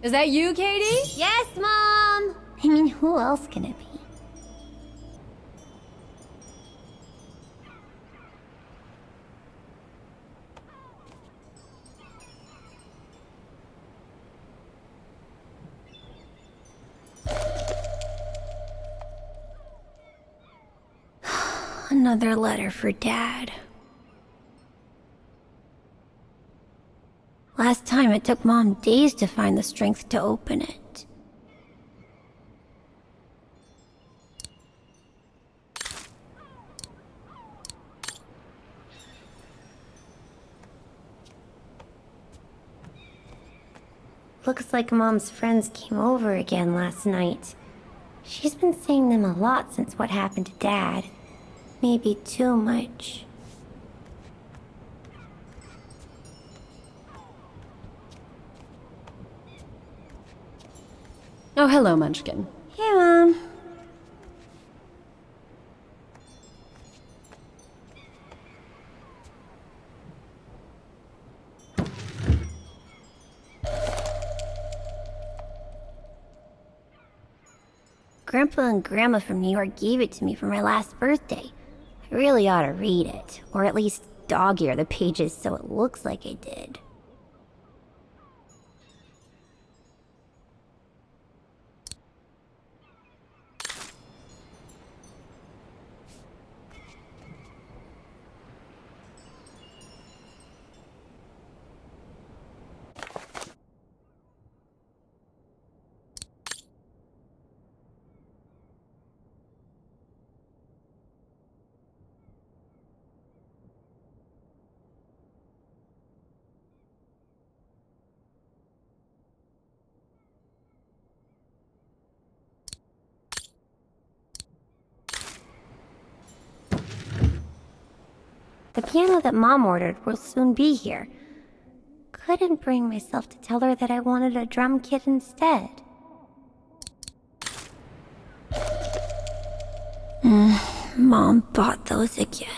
Is that you, Katie? Yes, Mom! I mean, who else can it be? Another letter for Dad. Last time it took Mom days to find the strength to open it. Looks like Mom's friends came over again last night. She's been seeing them a lot since what happened to Dad. Maybe too much. Oh, hello, Munchkin. Hey, Mom. Grandpa and Grandma from New York gave it to me for my last birthday. I really ought to read it, or at least dog-ear the pages so it looks like I did. The piano that Mom ordered will soon be here. Couldn't bring myself to tell her that I wanted a drum kit instead. Mom bought those again.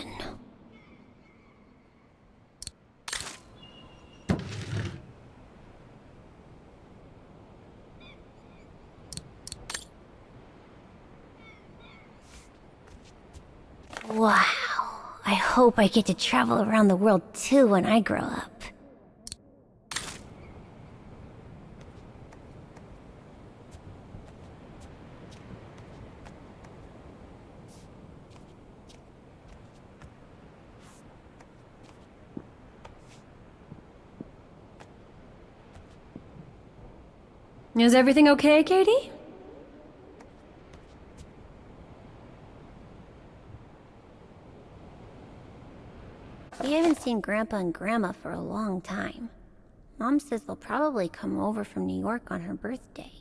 Wow. I hope I get to travel around the world too when I grow up. Is everything okay, Katie? We haven't seen Grandpa and Grandma for a long time. Mom says they'll probably come over from New York on her birthday.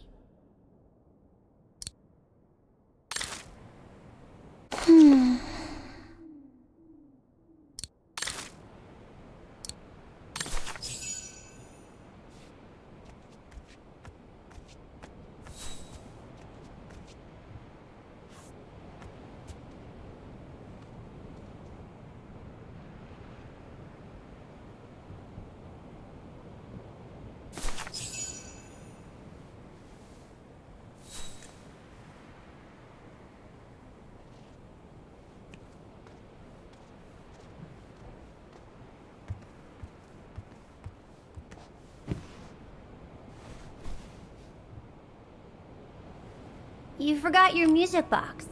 You forgot your music box.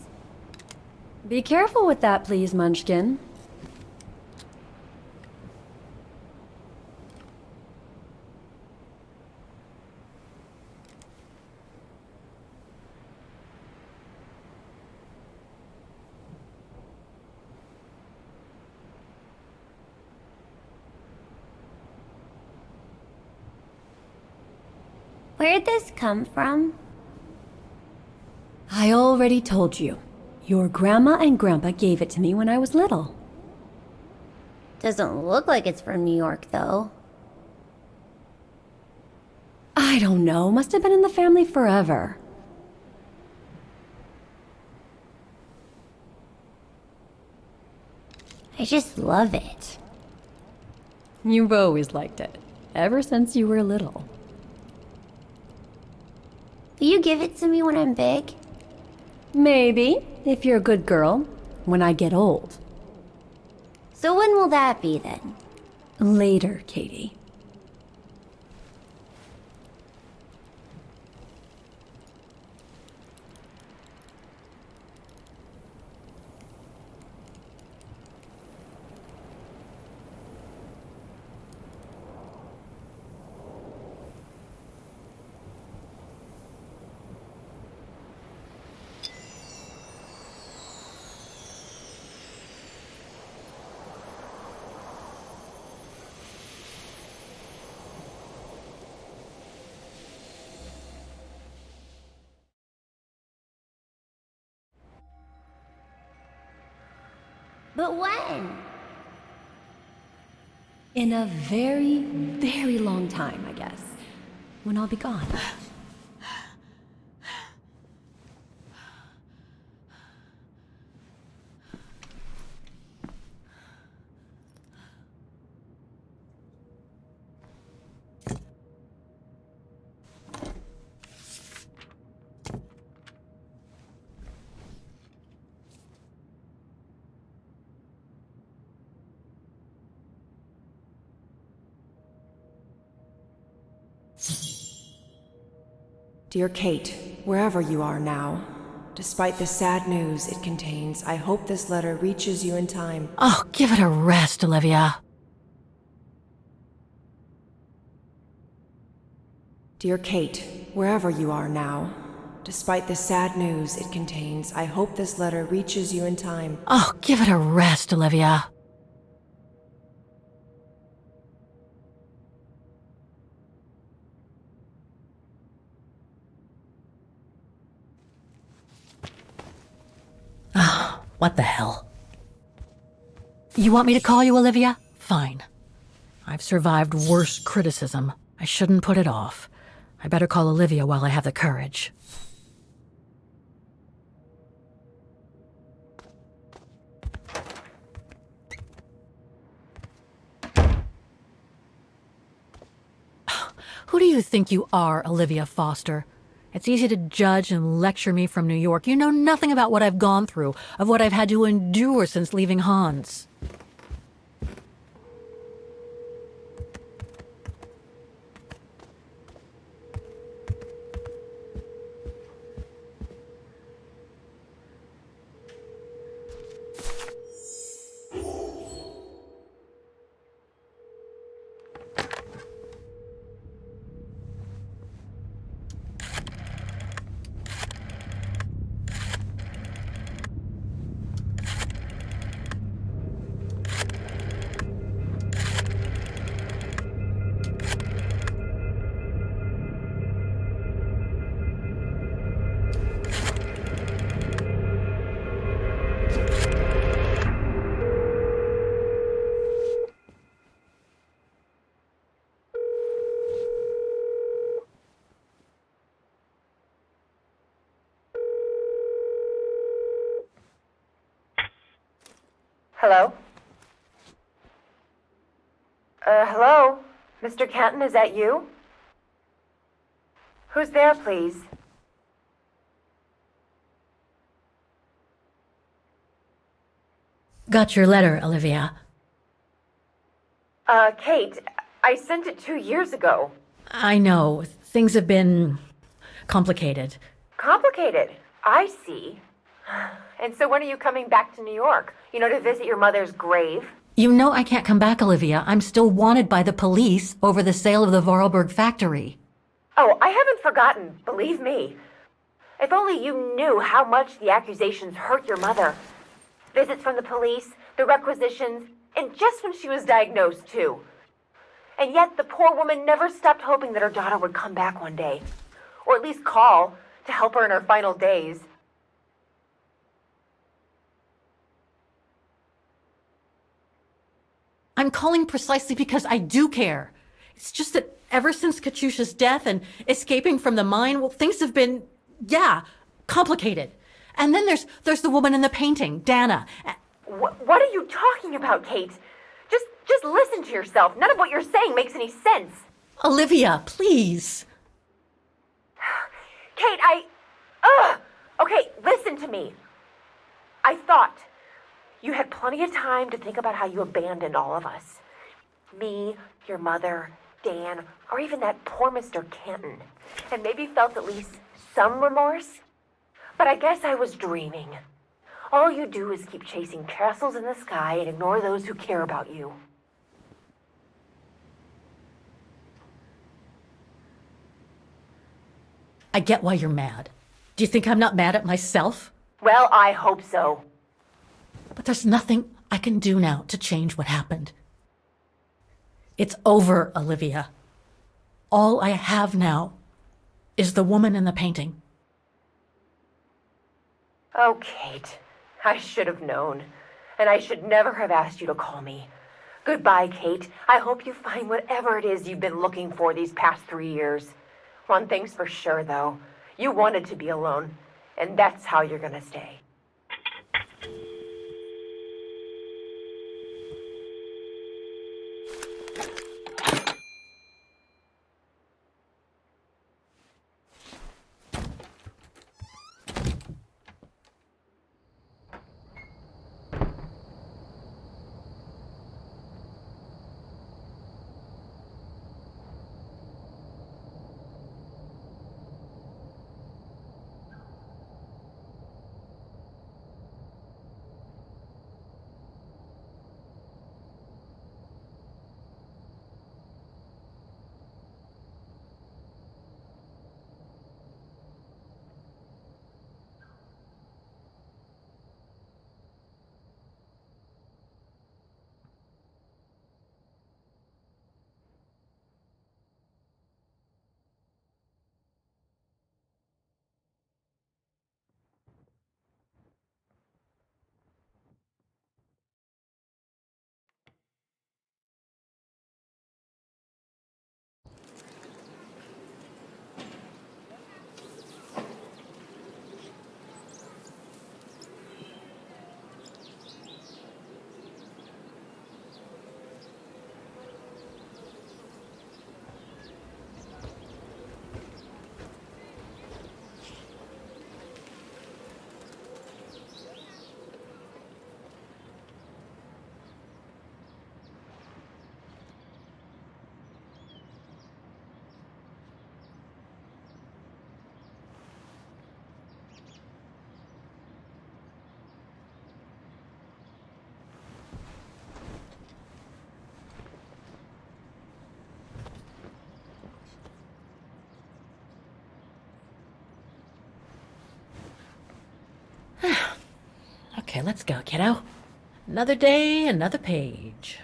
Be careful with that, please, Munchkin. Where'd this come from? I already told you. Your grandma and grandpa gave it to me when I was little. Doesn't look like it's from New York, though. I don't know. Must have been in the family forever. I just love it. You've always liked it. Ever since you were little. Will you give it to me when I'm big? Maybe, if you're a good girl, when I get old. So when will that be then? Later, Katie. But when? In a very, very long time, I guess. When I'll be gone. Dear Kate, wherever you are now, despite the sad news it contains, I hope this letter reaches you in time. Oh, give it a rest, Olivia. Dear Kate, wherever you are now, despite the sad news it contains, I hope this letter reaches you in time. Oh, give it a rest, Olivia. Ah, what the hell? You want me to call you Olivia? Fine. I've survived worse criticism. I shouldn't put it off. I better call Olivia while I have the courage. Who do you think you are, Olivia Foster? It's easy to judge and lecture me from New York. You know nothing about what I've gone through, of what I've had to endure since leaving Hans. Hello? Hello? Mr. Kenton, is that you? Who's there, please? Got your letter, Olivia. Kate, I sent it 2 years ago. I know. Things have been complicated. Complicated. I see. And so when are you coming back to New York? You know, to visit your mother's grave? You know I can't come back, Olivia. I'm still wanted by the police over the sale of the Vorarlberg factory. Oh, I haven't forgotten, believe me. If only you knew how much the accusations hurt your mother. Visits from the police, the requisitions, and just when she was diagnosed, too. And yet the poor woman never stopped hoping that her daughter would come back one day. Or at least call to help her in her final days. I'm calling precisely because I do care. It's just that ever since Katyusha's death and escaping from the mine, well, things have been, complicated. And then there's the woman in the painting, Dana. What are you talking about, Kate? Just listen to yourself. None of what you're saying makes any sense. Olivia, please. Kate, Okay, listen to me. I thought you had plenty of time to think about how you abandoned all of us. Me, your mother, Dan, or even that poor Mr. Kenton. And maybe felt at least some remorse. But I guess I was dreaming. All you do is keep chasing castles in the sky and ignore those who care about you. I get why you're mad. Do you think I'm not mad at myself? Well, I hope so. But there's nothing I can do now to change what happened. It's over, Olivia. All I have now is the woman in the painting. Oh, Kate, I should have known. And I should never have asked you to call me. Goodbye, Kate. I hope you find whatever it is you've been looking for these past 3 years. One thing's for sure, though. You wanted to be alone, and that's how you're gonna stay. Okay, let's go, kiddo. Another day, another page.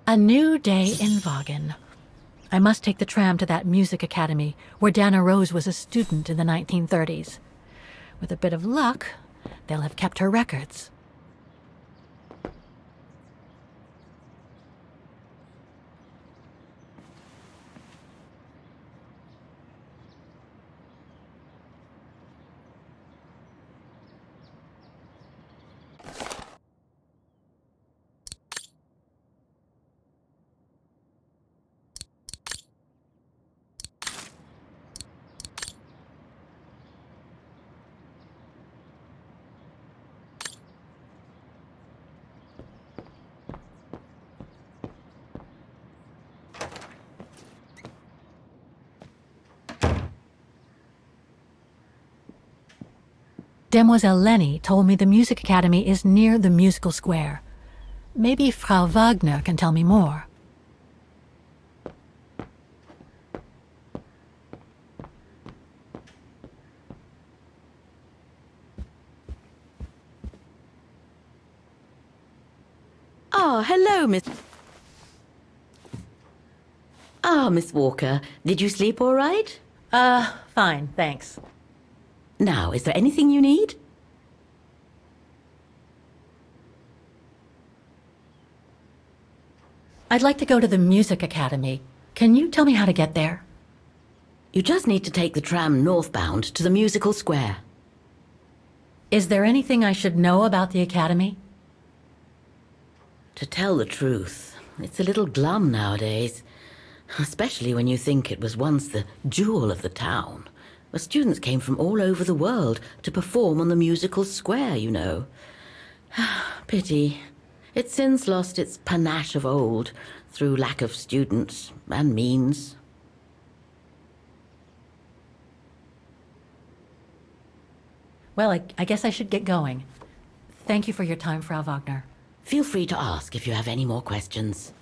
A new day in Vaughan. I must take the tram to that music academy where Dana Rose was a student in the 1930s. With a bit of luck, they'll have kept her records. Demoiselle Lenny told me the Music Academy is near the musical square. Maybe Frau Wagner can tell me more. Ah, hello, Miss... Ah, Miss Walker. Did you sleep all right? Fine, thanks. Now, is there anything you need? I'd like to go to the Music Academy. Can you tell me how to get there? You just need to take the tram northbound to the musical square. Is there anything I should know about the Academy? To tell the truth, it's a little glum nowadays. Especially when you think it was once the jewel of the town, where students came from all over the world to perform on the musical square, you know. Pity. It's since lost its panache of old through lack of students and means. Well, I guess I should get going. Thank you for your time, Frau Wagner. Feel free to ask if you have any more questions.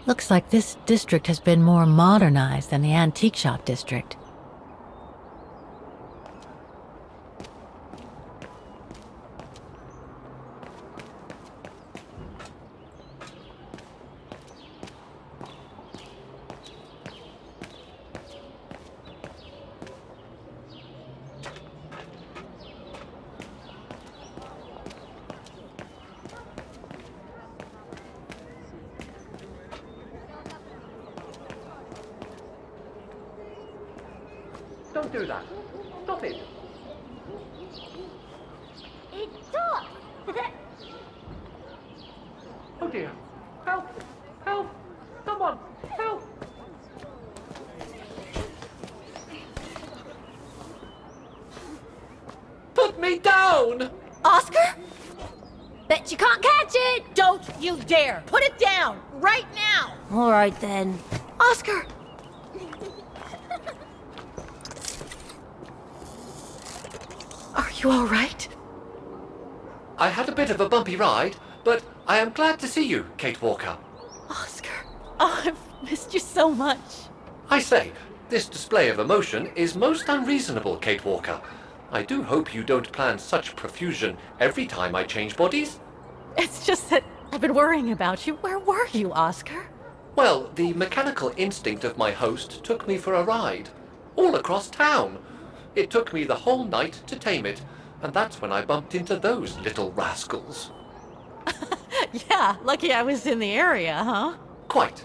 Looks like this district has been more modernized than the antique shop district. Don't do that. Stop it. Stop! Oh dear. Help! Help! Someone! Help! Put me down! Oscar? Bet you can't catch it! Don't you dare! Put it down! Right now! All right then. Oscar! Are you all right? I had a bit of a bumpy ride, but I am glad to see you, Kate Walker. Oscar, oh, I've missed you so much. I say, this display of emotion is most unreasonable, Kate Walker. I do hope you don't plan such profusion every time I change bodies. It's just that I've been worrying about you. Where were you, Oscar? Well, the mechanical instinct of my host took me for a ride, all across town. It took me the whole night to tame it, and that's when I bumped into those little rascals. Yeah, lucky I was in the area, huh? Quite.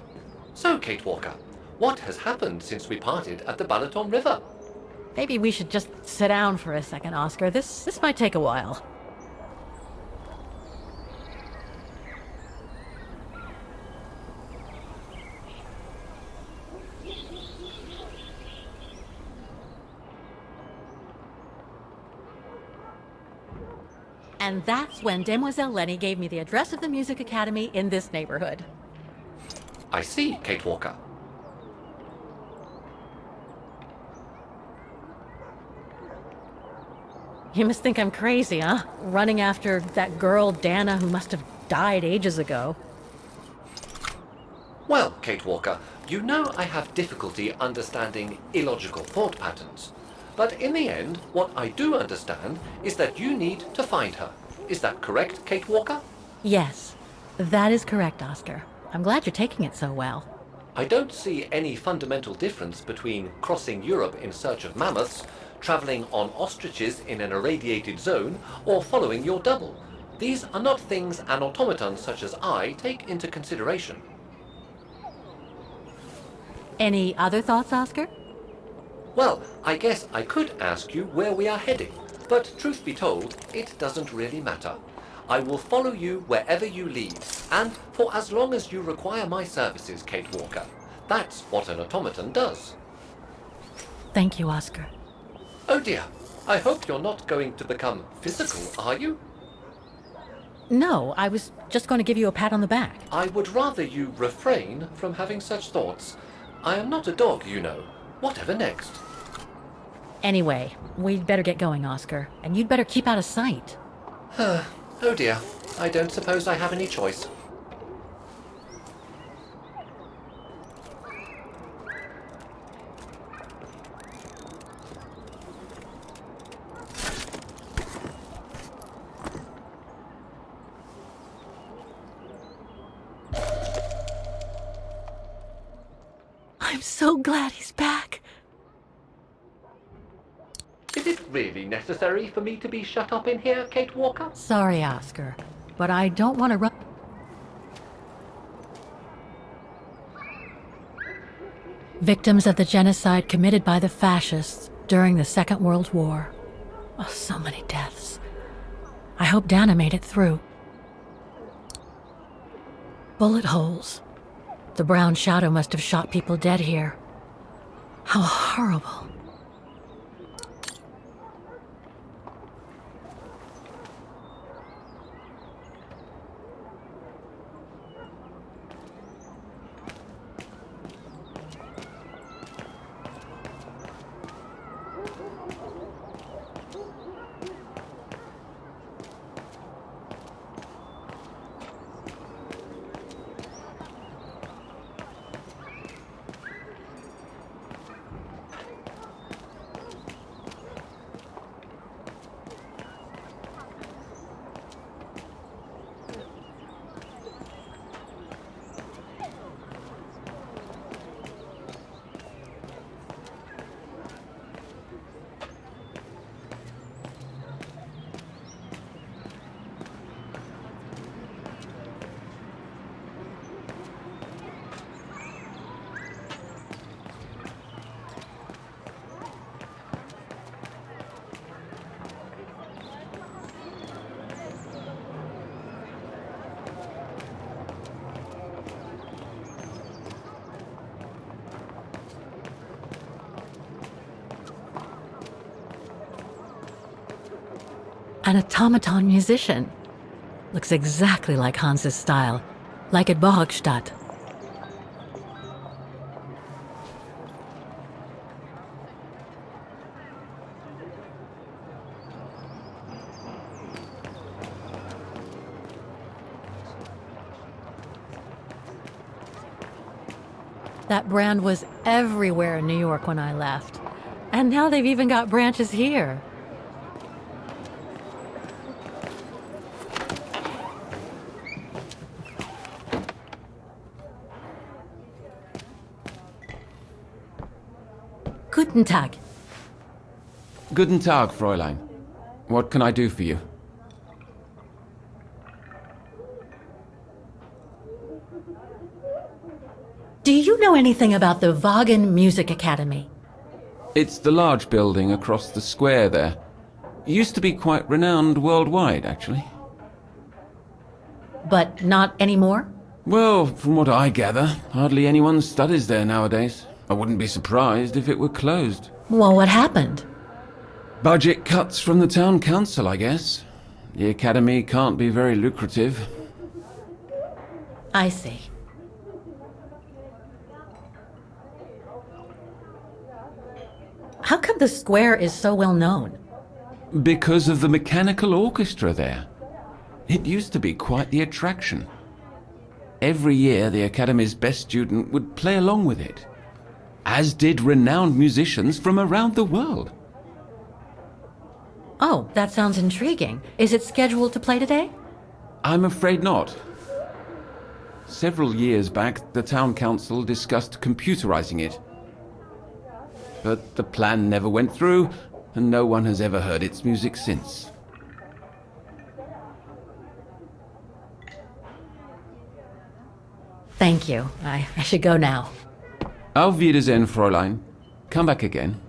So, Kate Walker, what has happened since we parted at the Balaton River? Maybe we should just sit down for a second, Oscar. This might take a while. And that's when Demoiselle Lenny gave me the address of the Music Academy in this neighborhood. I see, Kate Walker. You must think I'm crazy, huh? Running after that girl, Dana, who must have died ages ago. Well, Kate Walker, you know I have difficulty understanding illogical thought patterns. But in the end, what I do understand is that you need to find her. Is that correct, Kate Walker? Yes, that is correct, Oscar. I'm glad you're taking it so well. I don't see any fundamental difference between crossing Europe in search of mammoths, travelling on ostriches in an irradiated zone, or following your double. These are not things an automaton such as I take into consideration. Any other thoughts, Oscar? Well, I guess I could ask you where we are heading, but truth be told, it doesn't really matter. I will follow you wherever you lead, and for as long as you require my services, Kate Walker. That's what an automaton does. Thank you, Oscar. Oh dear, I hope you're not going to become physical, are you? No, I was just going to give you a pat on the back. I would rather you refrain from having such thoughts. I am not a dog, you know. Whatever next? Anyway, we'd better get going, Oscar, and you'd better keep out of sight. Oh dear, I don't suppose I have any choice. I'm so glad he's back. Is it really necessary for me to be shut up in here, Kate Walker? Sorry, Oscar, but I don't want to run. Victims of the genocide committed by the fascists during the Second World War. Oh, so many deaths. I hope Dana made it through. Bullet holes. The brown shadow must have shot people dead here. How horrible. An automaton musician. Looks exactly like Hans's style, like at Bohogstadt. That brand was everywhere in New York when I left. And now they've even got branches here. Guten Tag. Guten Tag, Fräulein. What can I do for you? Do you know anything about the Wagen Music Academy? It's the large building across the square there. Used to be quite renowned worldwide, actually. But not anymore? Well, from what I gather, hardly anyone studies there nowadays. I wouldn't be surprised if it were closed. Well, what happened? Budget cuts from the town council, I guess. The academy can't be very lucrative. I see. How come the square is so well known? Because of the mechanical orchestra there. It used to be quite the attraction. Every year, the academy's best student would play along with it, as did renowned musicians from around the world. Oh, that sounds intriguing. Is it scheduled to play today? I'm afraid not. Several years back, the town council discussed computerizing it. But the plan never went through, and no one has ever heard its music since. Thank you. I should go now. Auf Wiedersehen, Fräulein. Come back again.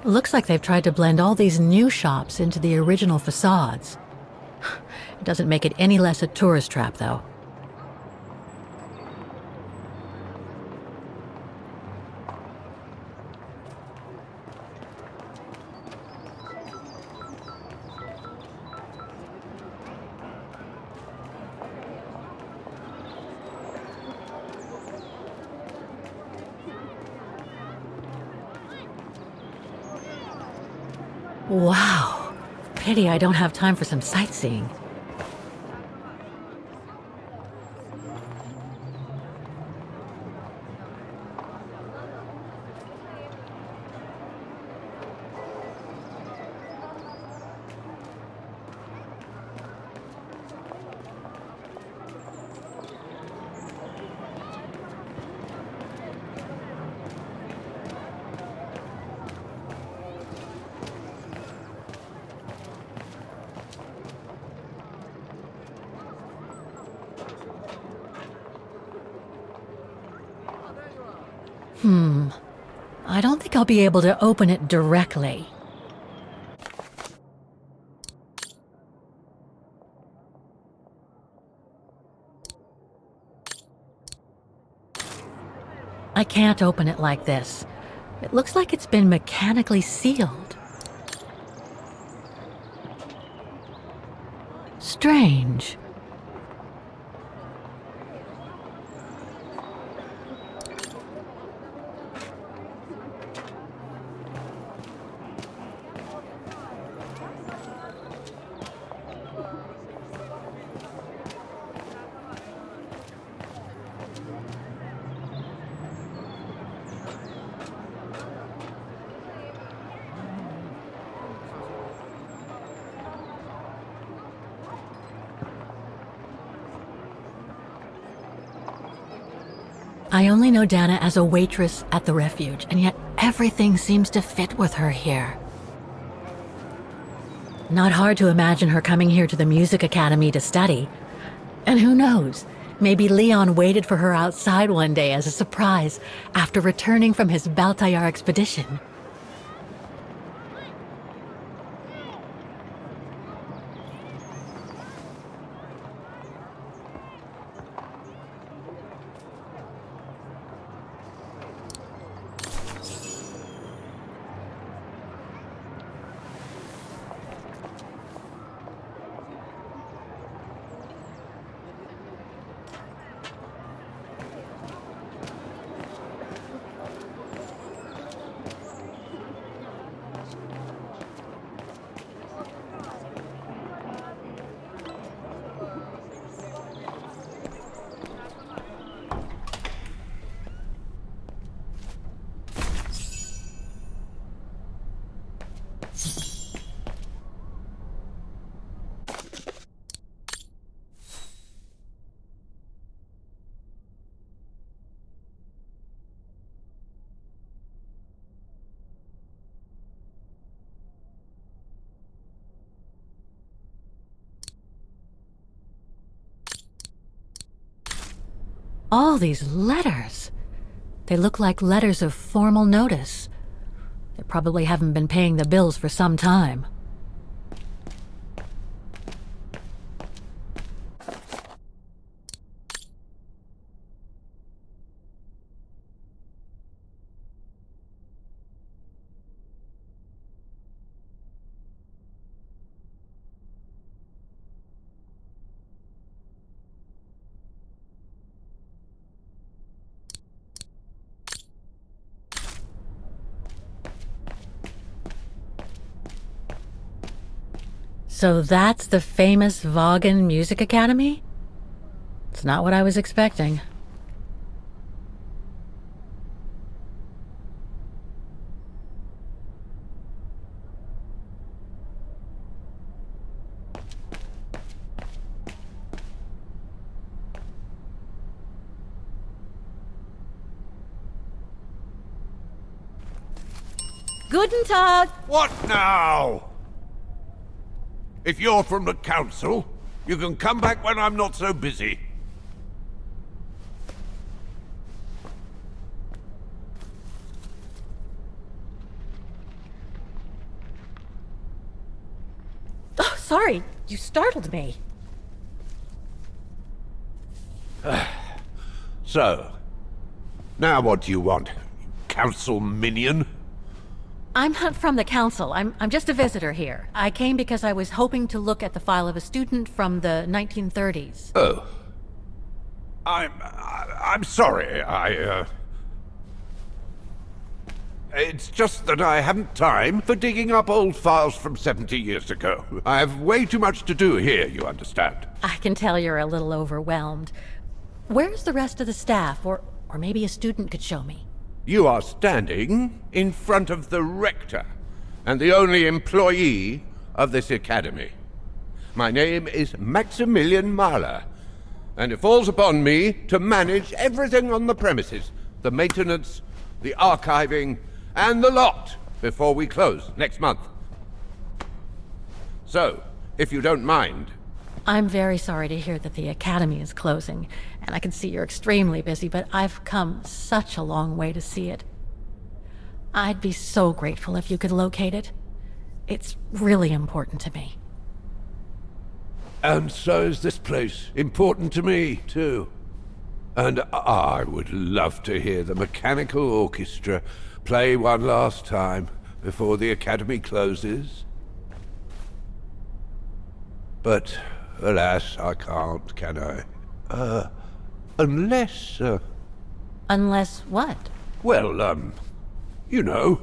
Looks like they've tried to blend all these new shops into the original facades. It doesn't make it any less a tourist trap, though. Wow. Pity I don't have time for some sightseeing. I don't think I'll be able to open it directly. I can't open it like this. It looks like it's been mechanically sealed. Strange. I only know Dana as a waitress at the refuge, and yet everything seems to fit with her here. Not hard to imagine her coming here to the music academy to study. And who knows, maybe Leon waited for her outside one day as a surprise after returning from his Baltayar expedition. All these letters. They look like letters of formal notice. They probably haven't been paying the bills for some time. So that's the famous Vaughan Music Academy? It's not what I was expecting. Guten Tag! What now? If you're from the council, you can come back when I'm not so busy. Oh, sorry, you startled me. So, now what do you want, council minion? I'm not from the council. I'm just a visitor here. I came because I was hoping to look at the file of a student from the 1930s. Oh. I'm sorry, It's just that I haven't time for digging up old files from 70 years ago. I have way too much to do here, you understand. I can tell you're a little overwhelmed. Where's the rest of the staff? Or maybe a student could show me. You are standing in front of the rector and the only employee of this academy. My name is Maximilian Mahler, and it falls upon me to manage everything on the premises, the maintenance, the archiving, and the lot before we close next month. So, if you don't mind... I'm very sorry to hear that the academy is closing, and I can see you're extremely busy, but I've come such a long way to see it. I'd be so grateful if you could locate it. It's really important to me. And so is this place important to me, too. And I would love to hear the mechanical orchestra play one last time before the academy closes. But, alas, I can't, can I? Unless, Unless what? well, you know.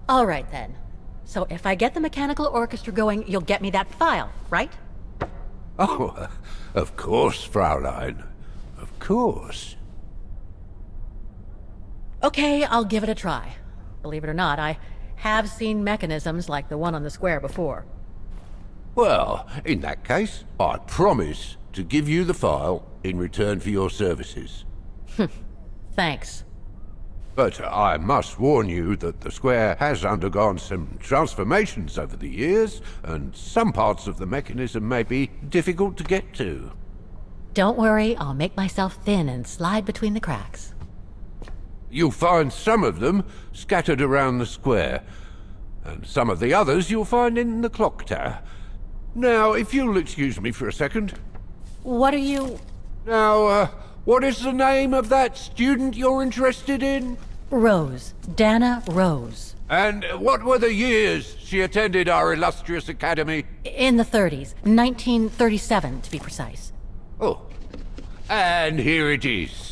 All right, then. So if I get the mechanical orchestra going, you'll get me that file, right? Oh, of course, Fraulein. Of course. Okay, I'll give it a try. Believe it or not, I have seen mechanisms like the one on the square before. Well, in that case, I promise to give you the file in return for your services. Thanks. But I must warn you that the square has undergone some transformations over the years, and some parts of the mechanism may be difficult to get to. Don't worry, I'll make myself thin and slide between the cracks. You'll find some of them scattered around the square, and some of the others you'll find in the clock tower. Now, if you'll excuse me for a second. What are you... Now, what is the name of that student you're interested in? Rose. Dana Rose. And what were the years she attended our illustrious academy? In the 30s. 1937, to be precise. Oh, and here it is.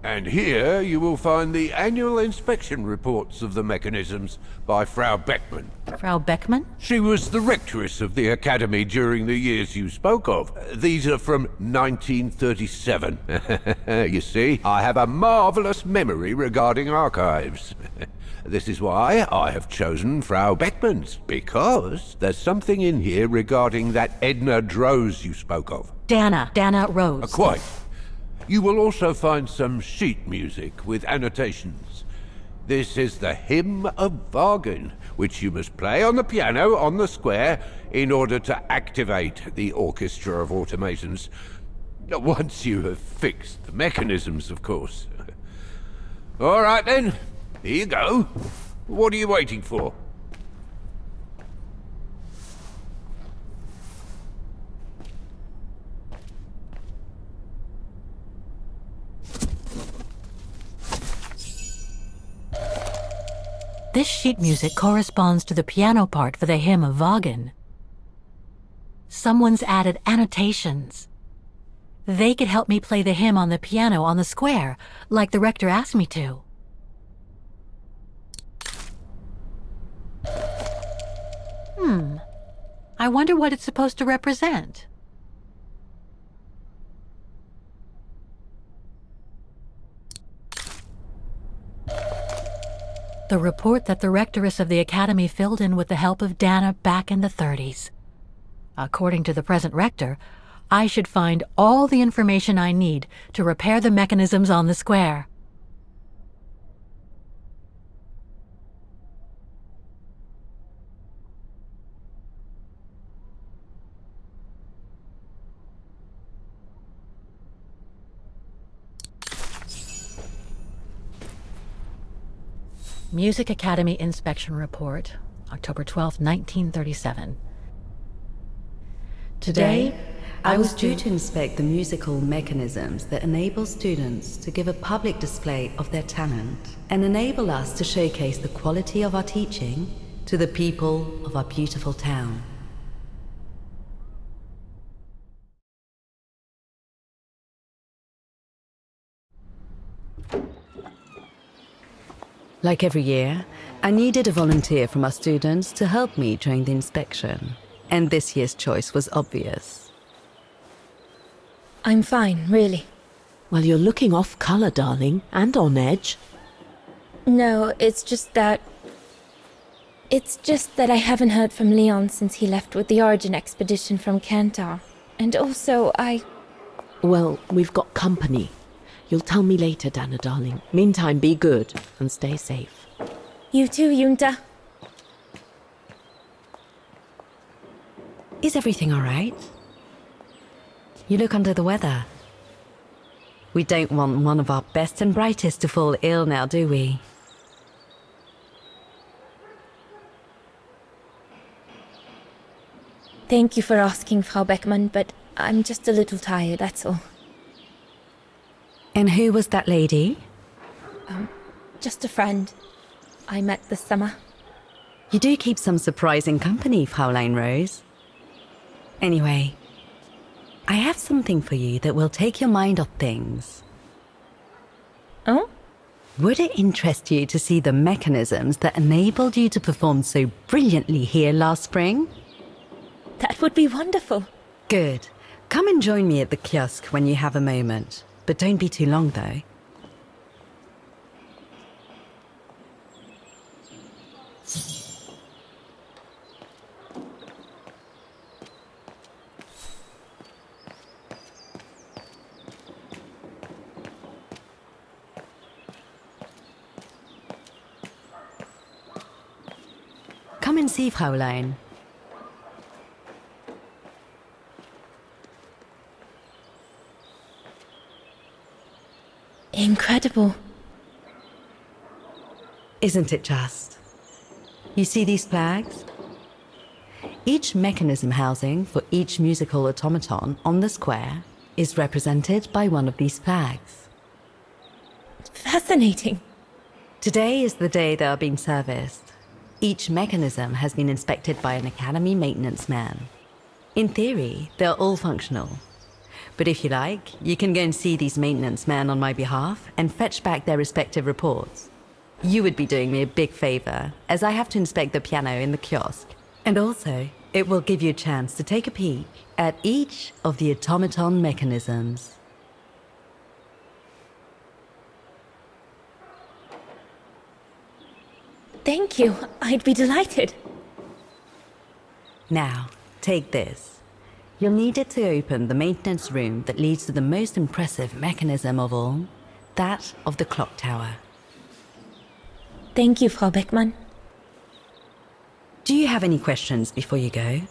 And here you will find the annual inspection reports of the mechanisms by Frau Beckmann. Frau Beckmann? She was the rectress of the academy during the years you spoke of. These are from 1937. You see, I have a marvelous memory regarding archives. This is why I have chosen Frau Beckmann's, because there's something in here regarding that Edna Droz you spoke of. Dana Rose. Quite. You will also find some sheet music with annotations. This is the Hymn of Bargain, which you must play on the piano on the square in order to activate the Orchestra of Automations. Once you have fixed the mechanisms, of course. All right then, here you go. What are you waiting for? This sheet music corresponds to the piano part for the Hymn of Wagen. Someone's added annotations. They could help me play the hymn on the piano on the square, like the rector asked me to. I wonder what it's supposed to represent. The report that the rectoress of the academy filled in with the help of Dana back in the 30s. According to the present rector, I should find all the information I need to repair the mechanisms on the square. Music Academy Inspection Report, October 12, 1937. Today, I was due to inspect the musical mechanisms that enable students to give a public display of their talent and enable us to showcase the quality of our teaching to the people of our beautiful town. Like every year, I needed a volunteer from our students to help me during the inspection, and this year's choice was obvious. I'm fine, really. Well, you're looking off colour, darling, and on edge. No, it's just that I haven't heard from Leon since he left with the Origin expedition from Kantar. And also, Well, we've got company. You'll tell me later, Dana, darling. Meantime, be good and stay safe. You too, Yunta. Is everything all right? You look under the weather. We don't want one of our best and brightest to fall ill now, do we? Thank you for asking, Frau Beckmann, but I'm just a little tired, that's all. And who was that lady? Just a friend I met this summer. You do keep some surprising company, Fraulein Rose. Anyway, I have something for you that will take your mind off things. Oh? Would it interest you to see the mechanisms that enabled you to perform so brilliantly here last spring? That would be wonderful. Good. Come and join me at the kiosk when you have a moment. But don't be too long, though. Come and see, Fraulein. Incredible. Isn't it just? You see these flags? Each mechanism housing for each musical automaton on the square is represented by one of these flags. Fascinating. Today is the day they are being serviced. Each mechanism has been inspected by an Academy maintenance man. In theory, they're all functional. But if you like, you can go and see these maintenance men on my behalf and fetch back their respective reports. You would be doing me a big favor, as I have to inspect the piano in the kiosk. And also, it will give you a chance to take a peek at each of the automaton mechanisms. Thank you. I'd be delighted. Now, take this. You'll need it to open the maintenance room that leads to the most impressive mechanism of all, that of the clock tower. Thank you, Frau Beckmann. Do you have any questions before you go?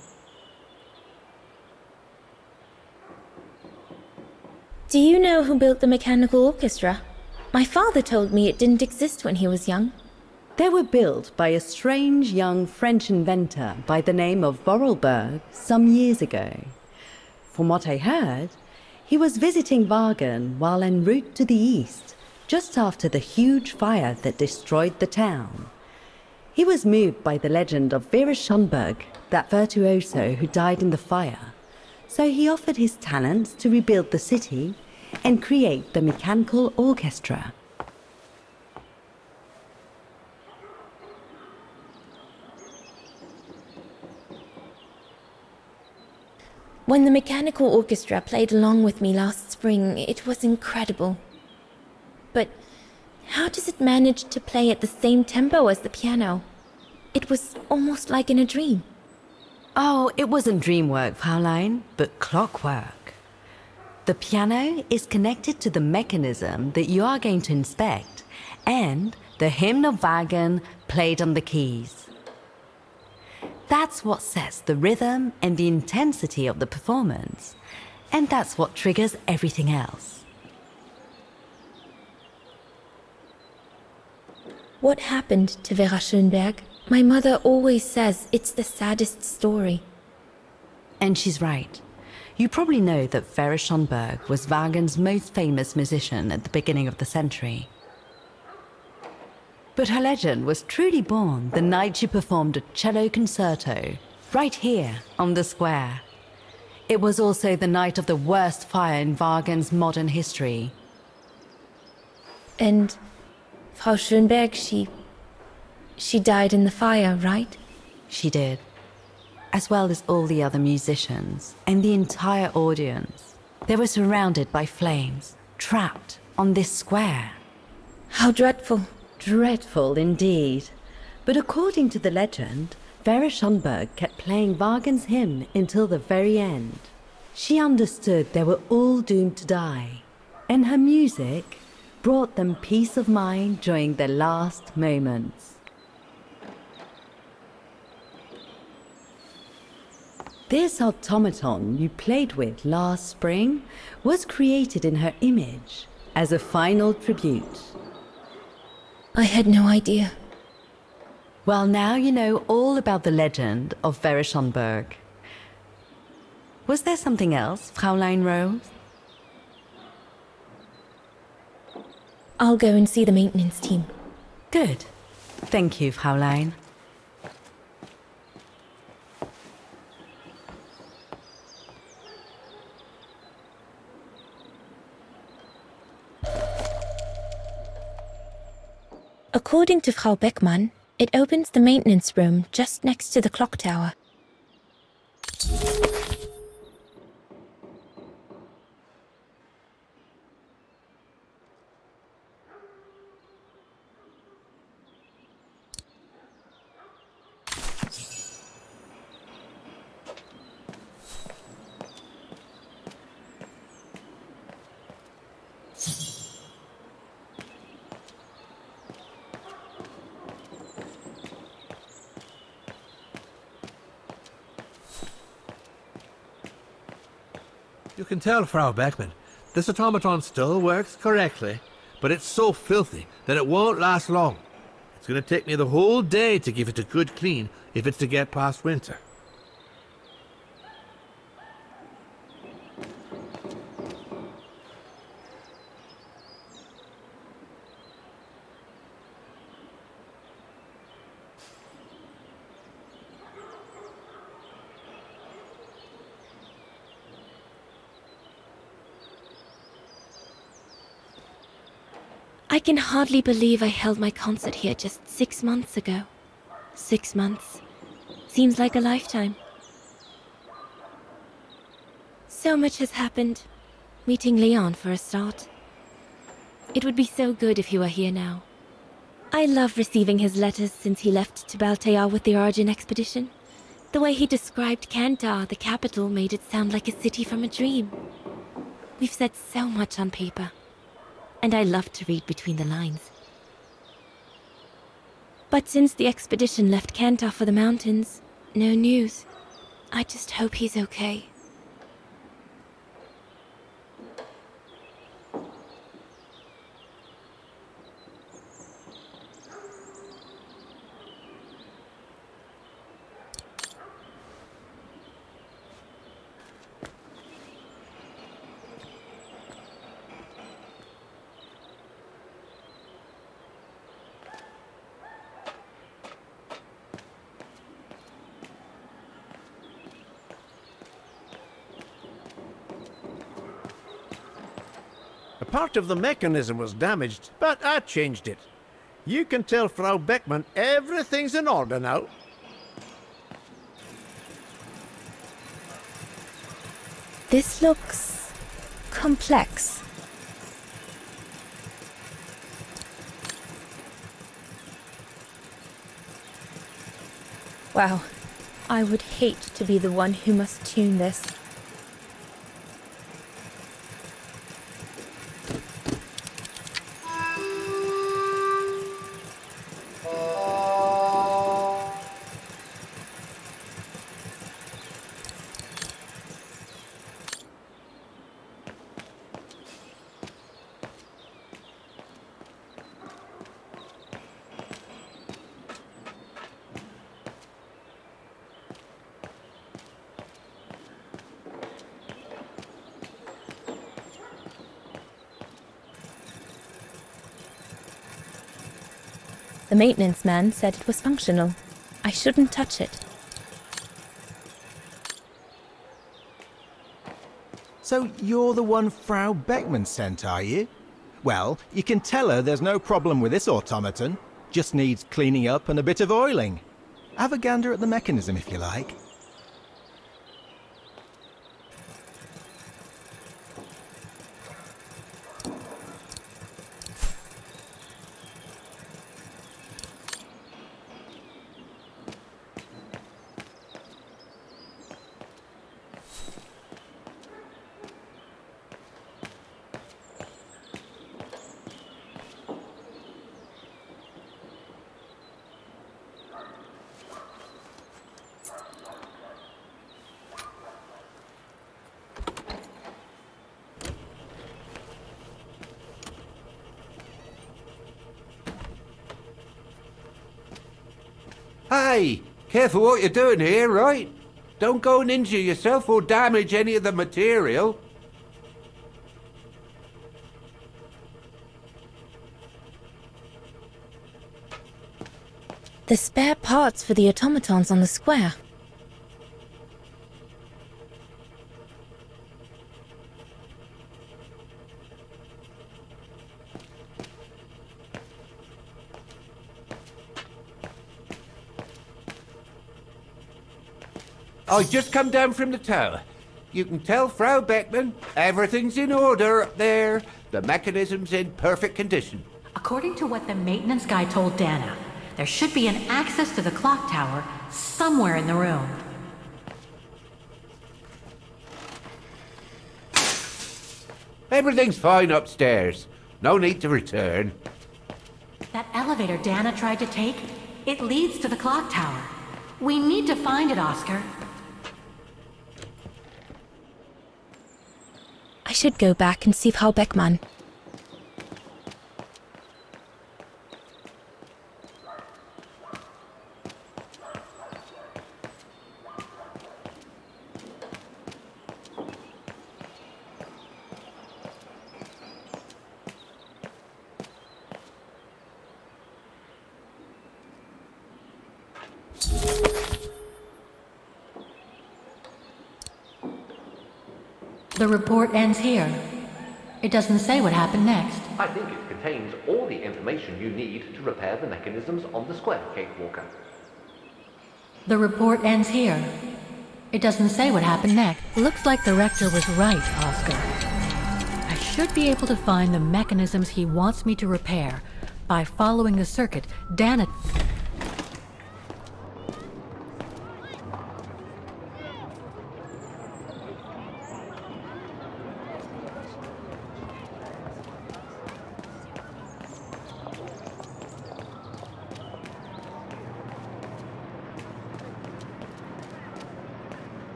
Do you know who built the mechanical orchestra? My father told me it didn't exist when he was young. They were built by a strange young French inventor by the name of Vorarlberg some years ago. From what I heard, he was visiting Wagen while en route to the east, just after the huge fire that destroyed the town. He was moved by the legend of Vera Schönberg, that virtuoso who died in the fire, so he offered his talents to rebuild the city and create the mechanical orchestra. When the mechanical orchestra played along with me last spring, it was incredible. But how does it manage to play at the same tempo as the piano? It was almost like in a dream. Oh, it wasn't dream work, Fraulein, but clockwork. The piano is connected to the mechanism that you are going to inspect, and the hymn of Wagen played on the keys. That's what sets the rhythm and the intensity of the performance, and that's what triggers everything else. What happened to Vera Schönberg? My mother always says it's the saddest story. And she's right. You probably know that Vera Schönberg was Wagen's most famous musician at the beginning of the century. But her legend was truly born the night she performed a cello concerto, right here on the square. It was also the night of the worst fire in Wagen's modern history. And Frau Schönberg, she died in the fire, right? She did. As well as all the other musicians and the entire audience. They were surrounded by flames, trapped on this square. How dreadful. Dreadful indeed. But according to the legend, Vera Schönberg kept playing Wagen's hymn until the very end. She understood they were all doomed to die, and her music brought them peace of mind during their last moments. This automaton you played with last spring was created in her image as a final tribute. I had no idea. Well, now you know all about the legend of Vera Schönberg. Was there something else, Fraulein Rose? I'll go and see the maintenance team. Good. Thank you, Fraulein. According to Frau Beckmann, it opens the maintenance room just next to the clock tower. You can tell, Frau Beckmann, this automaton still works correctly, but it's so filthy that it won't last long. It's going to take me the whole day to give it a good clean if it's to get past winter. I can hardly believe I held my concert here just 6 months ago. 6 months. Seems like a lifetime. So much has happened. Meeting Leon for a start. It would be so good if he were here now. I love receiving his letters since he left to Baltayar with the Origin expedition. The way he described Kantar, the capital, made it sound like a city from a dream. We've said so much on paper. And I love to read between the lines. But since the expedition left Kantar for the mountains, no news. I just hope he's okay. A part of the mechanism was damaged, but I changed it. You can tell Frau Beckmann everything's in order now. This looks complex. Wow, I would hate to be the one who must tune this. The maintenance man said it was functional. I shouldn't touch it. So you're the one Frau Beckmann sent, are you? Well, you can tell her there's no problem with this automaton. Just needs cleaning up and a bit of oiling. Have a gander at the mechanism if you like. Hey, careful what you're doing here, right? Don't go and injure yourself or damage any of the material. The spare parts for the automatons on the square. I just come down from the tower. You can tell Frau Beckmann everything's in order up there. The mechanism's in perfect condition. According to what the maintenance guy told Dana, there should be an access to the clock tower somewhere in the room. Everything's fine upstairs. No need to return. That elevator Dana tried to take, it leads to the clock tower. We need to find it, Oscar. I should go back and see Frau Beckmann. The report ends here. It doesn't say what happened next. I think it contains all the information you need to repair the mechanisms on the square, Kate Walker. The report ends here. It doesn't say what happened next. Looks like the rector was right, Oscar. I should be able to find the mechanisms he wants me to repair by following the circuit Dana...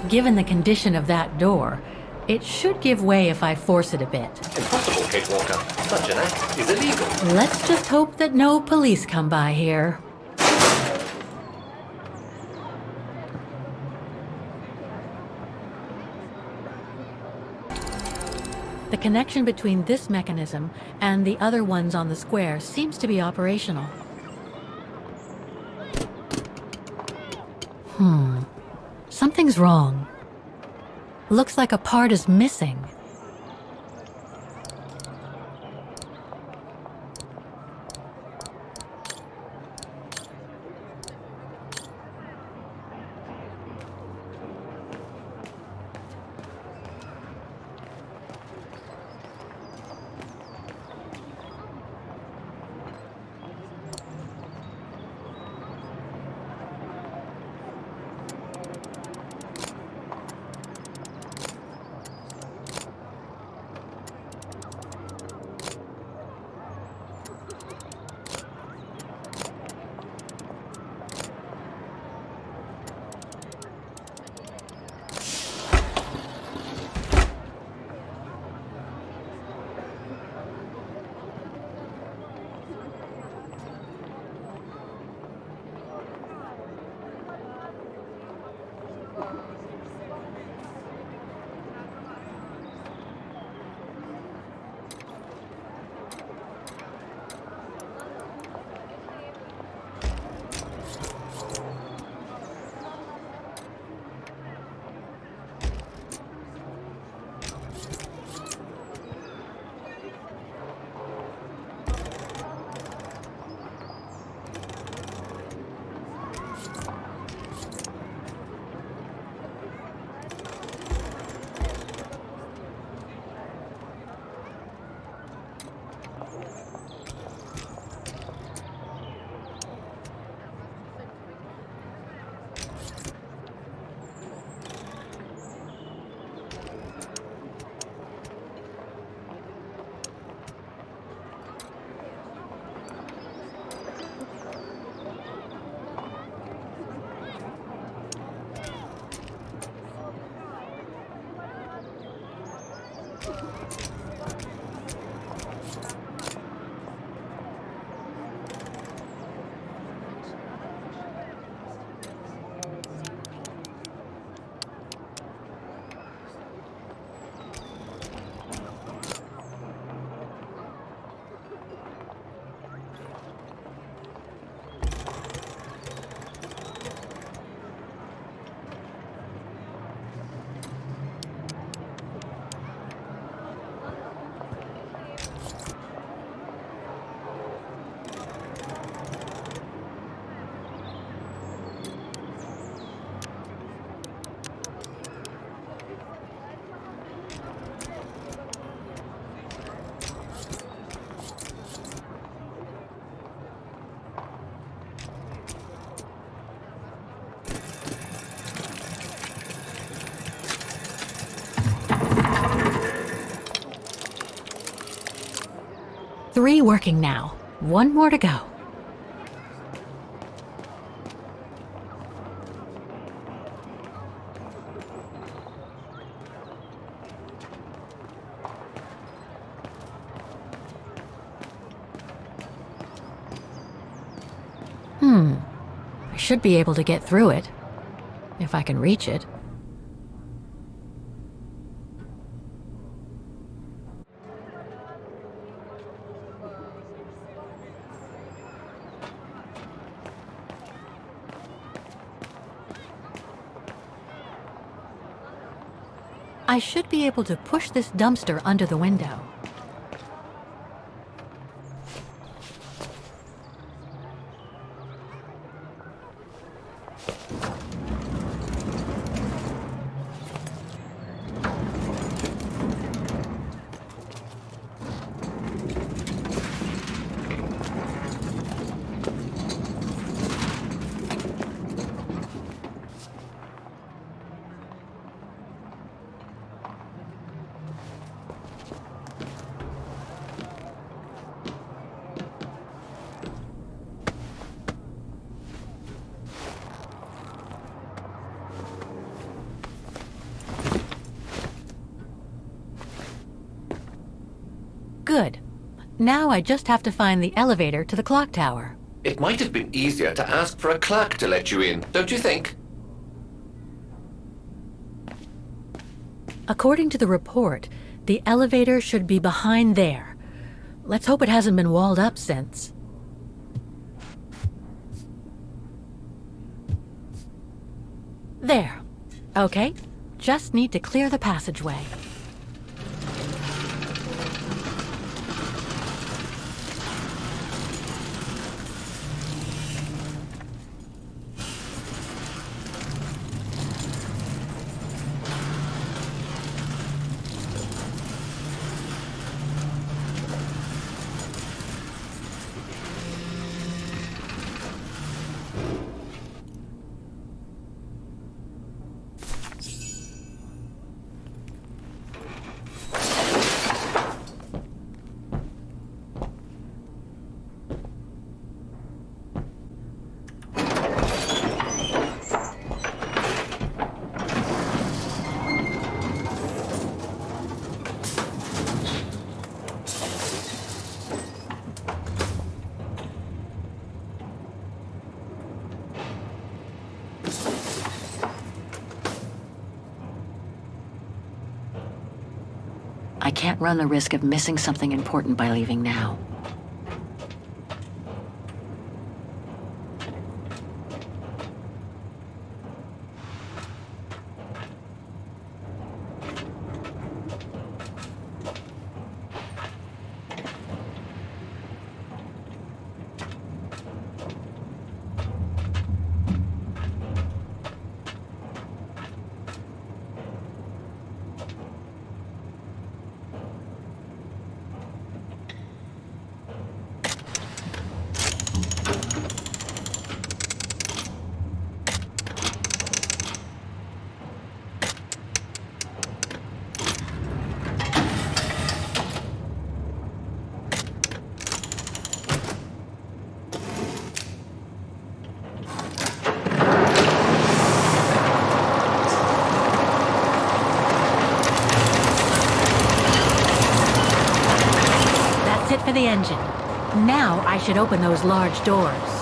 Given the condition of that door, it should give way if I force it a bit. Impossible, Kate Walker. Such an act is illegal. Let's just hope that no police come by here. The connection between this mechanism and the other ones on the square seems to be operational. Something's wrong. Looks like a part is missing. Three working now. One more to go. I should be able to get through it, if I can reach it. I should be able to push this dumpster under the window. Now I just have to find the elevator to the clock tower. It might have been easier to ask for a clerk to let you in, don't you think? According to the report, the elevator should be behind there. Let's hope it hasn't been walled up since. There. Okay. Just need to clear the passageway. I can't run the risk of missing something important by leaving now. For the engine. Now I should open those large doors.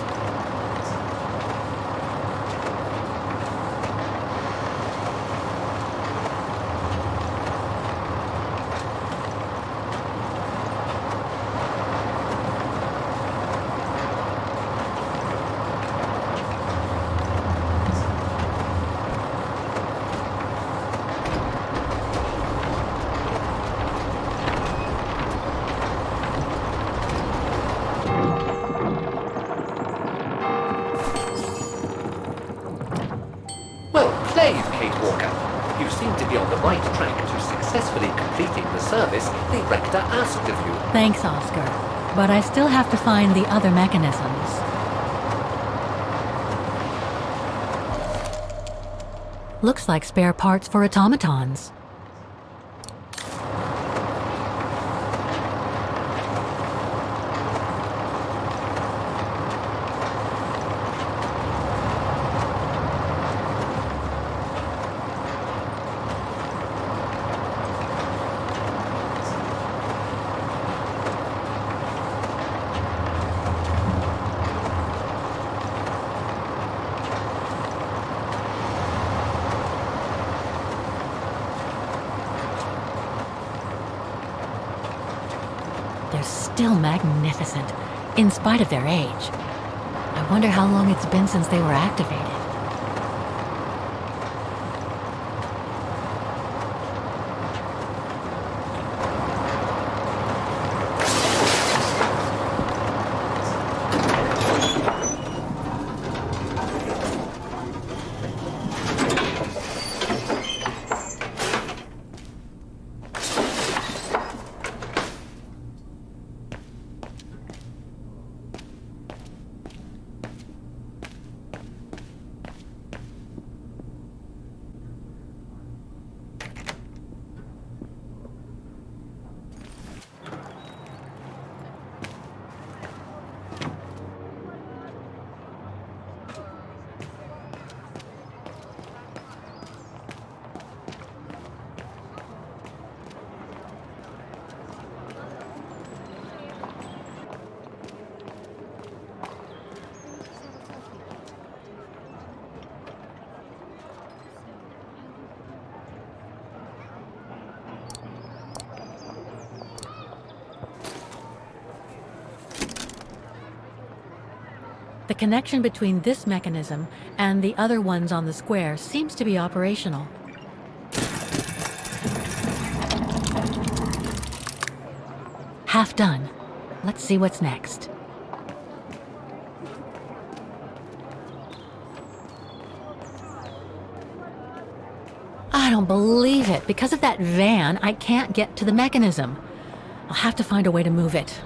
The rector asked of you. Thanks, Oscar. But I still have to find the other mechanisms. Looks like spare parts for automatons. Still magnificent, in spite of their age. I wonder how long it's been since they were activated. connection between this mechanism and the other ones on the square seems to be operational. Half done. Let's see what's next. I don't believe it. Because of that van, I can't get to the mechanism. I'll have to find a way to move it.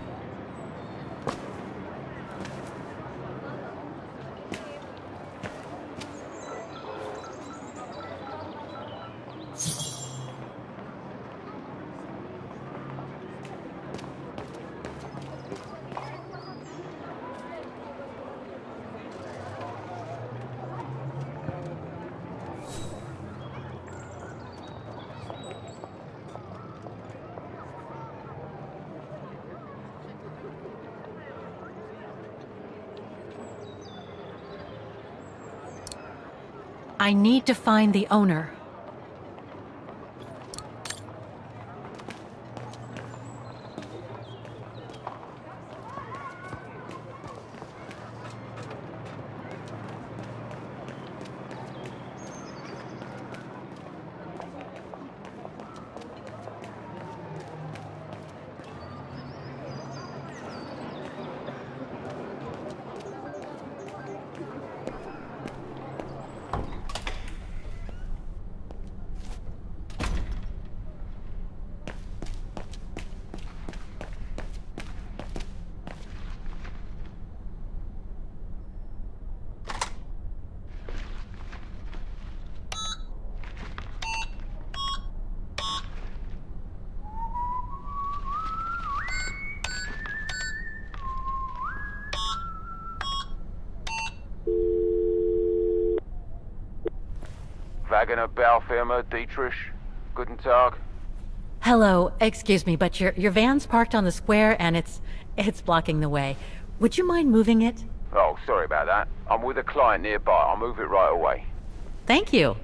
I need to find the owner. Wagener Baufirma, Dietrich. Guten Tag. Hello, excuse me, but your van's parked on the square and it's blocking the way. Would you mind moving it? Oh, sorry about that. I'm with a client nearby. I'll move it right away. Thank you.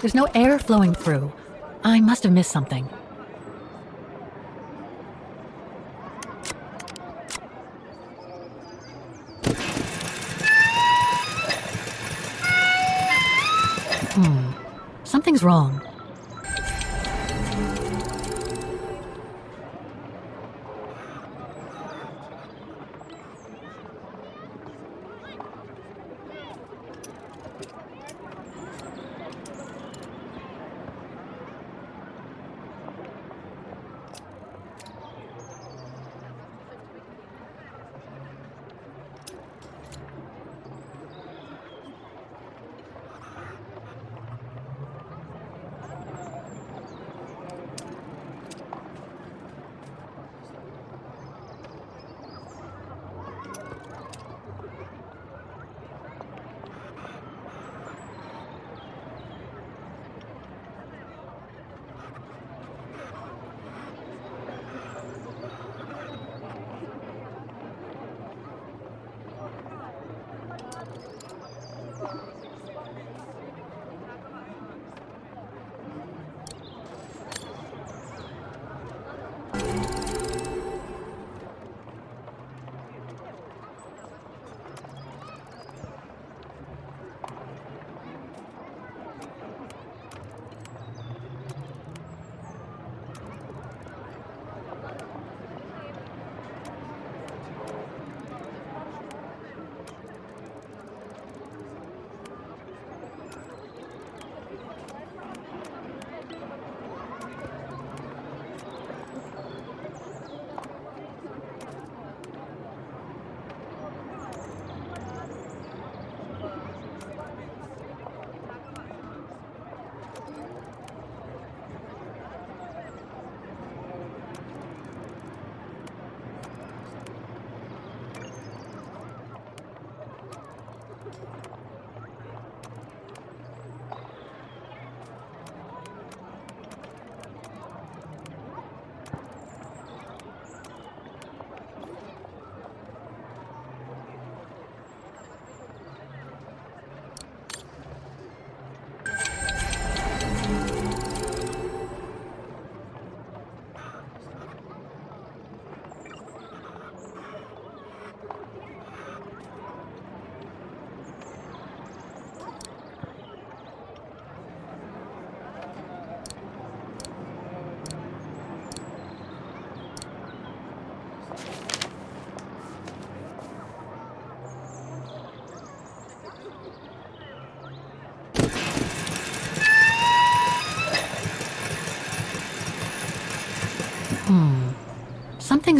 There's no air flowing through. I must have missed something. Something's wrong.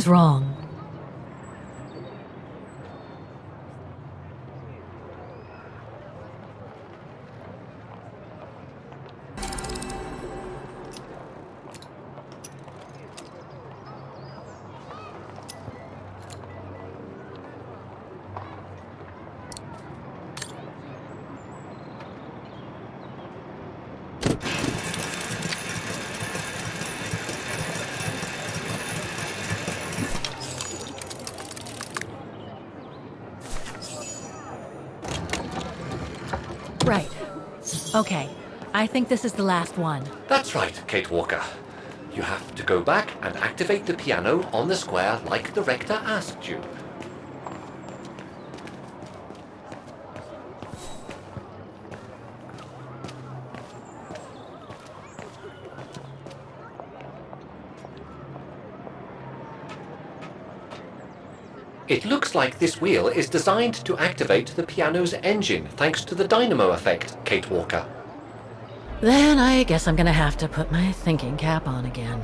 Something's wrong. Right. Okay. I think this is the last one. That's right, Kate Walker. You have to go back and activate the piano on the square like the rector asked you. It looks like this wheel is designed to activate the piano's engine thanks to the dynamo effect, Kate Walker. Then I guess I'm gonna have to put my thinking cap on again.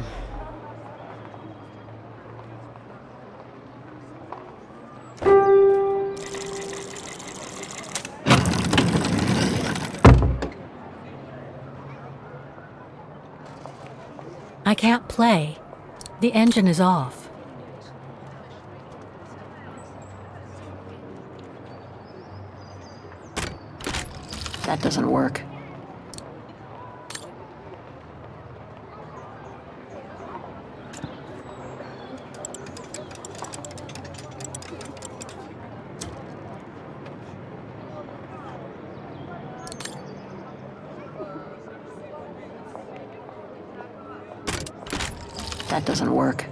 I can't play. The engine is off. That doesn't work. That doesn't work.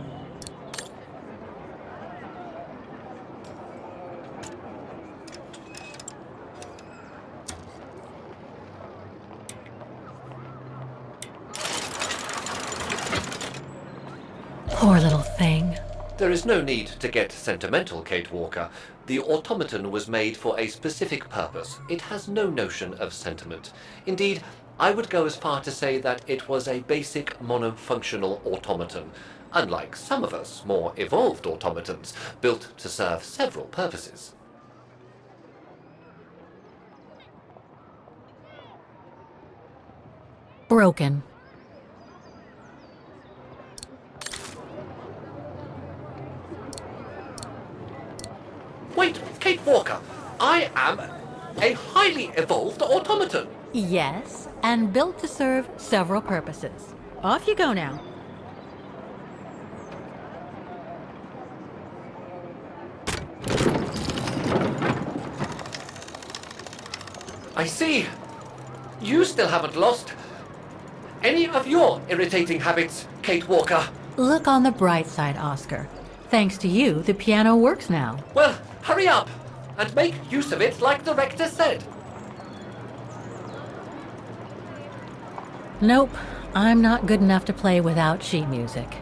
Poor little thing. There is no need to get sentimental, Kate Walker. The automaton was made for a specific purpose. It has no notion of sentiment. Indeed, I would go as far to say that it was a basic monofunctional automaton, unlike some of us more evolved automatons, built to serve several purposes. Broken. Wait, Kate Walker, I am a highly evolved automaton. Yes, and built to serve several purposes. Off you go now. I see. You still haven't lost any of your irritating habits, Kate Walker. Look on the bright side, Oscar. Thanks to you, the piano works now. Well, hurry up and make use of it like the rector said. Nope, I'm not good enough to play without sheet music.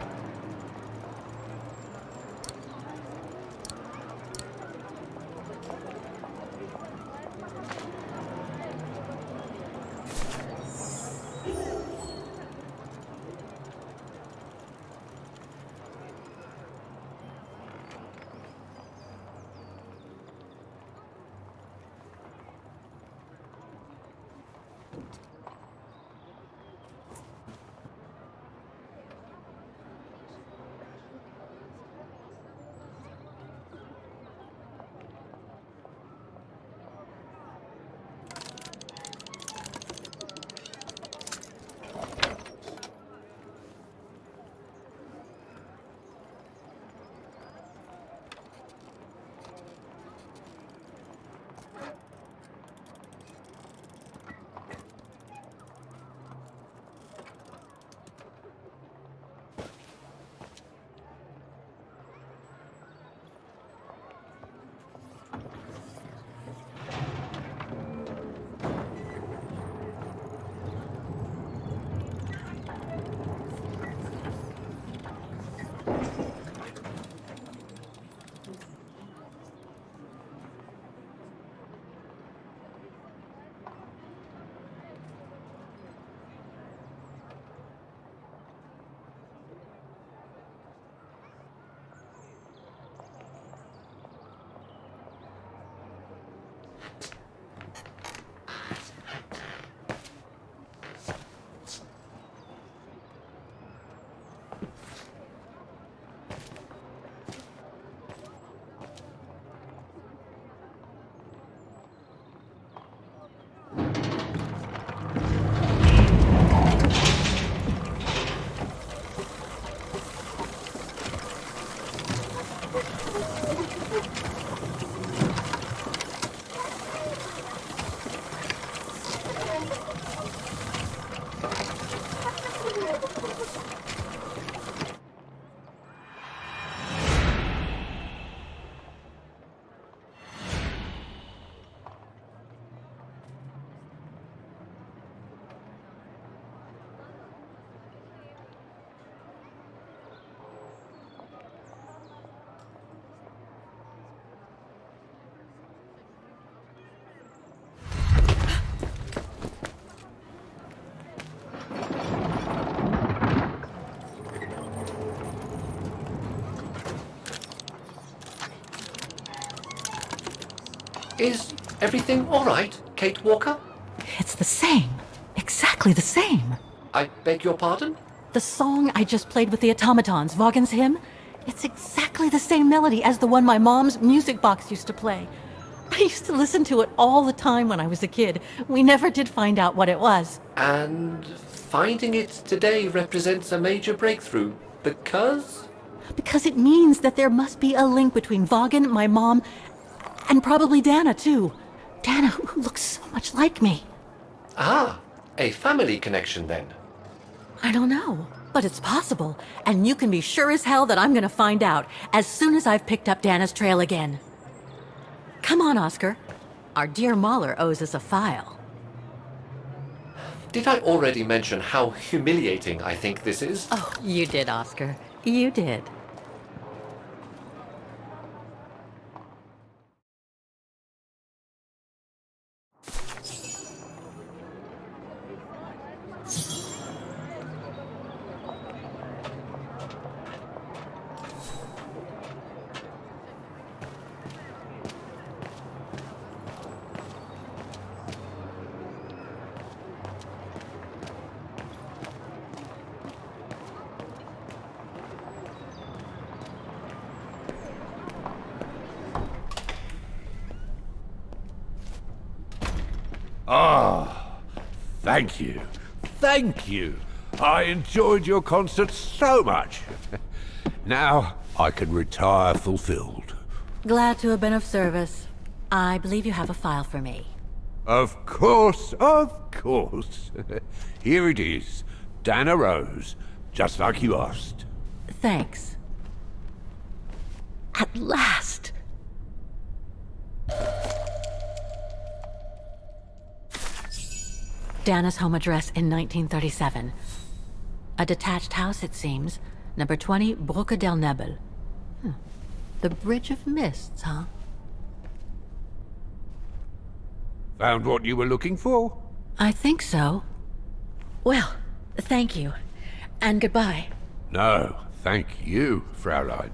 Is everything all right, Kate Walker? It's the same. Exactly the same. I beg your pardon? The song I just played with the automatons, Vaughan's hymn, it's exactly the same melody as the one my mom's music box used to play. I used to listen to it all the time when I was a kid. We never did find out what it was. And finding it today represents a major breakthrough, because? Because it means that there must be a link between Vaughan, my mom, and probably Dana, too. Dana, who looks so much like me. Ah, a family connection then. I don't know, but it's possible. And you can be sure as hell that I'm gonna find out as soon as I've picked up Dana's trail again. Come on, Oscar. Our dear Mahler owes us a file. Did I already mention how humiliating I think this is? Oh, you did, Oscar. You did. Ah, thank you. Thank you. I enjoyed your concert so much. Now I can retire fulfilled. Glad to have been of service. I believe you have a file for me. Of course, of course. Here it is. Dana Rose, just like you asked. Thanks. At last! Dana's home address in 1937. A detached house, it seems. Number 20, Brücke der Nebel. The Bridge of Mists, huh? Found what you were looking for? I think so. Well, thank you. And goodbye. No, thank you, Fraulein.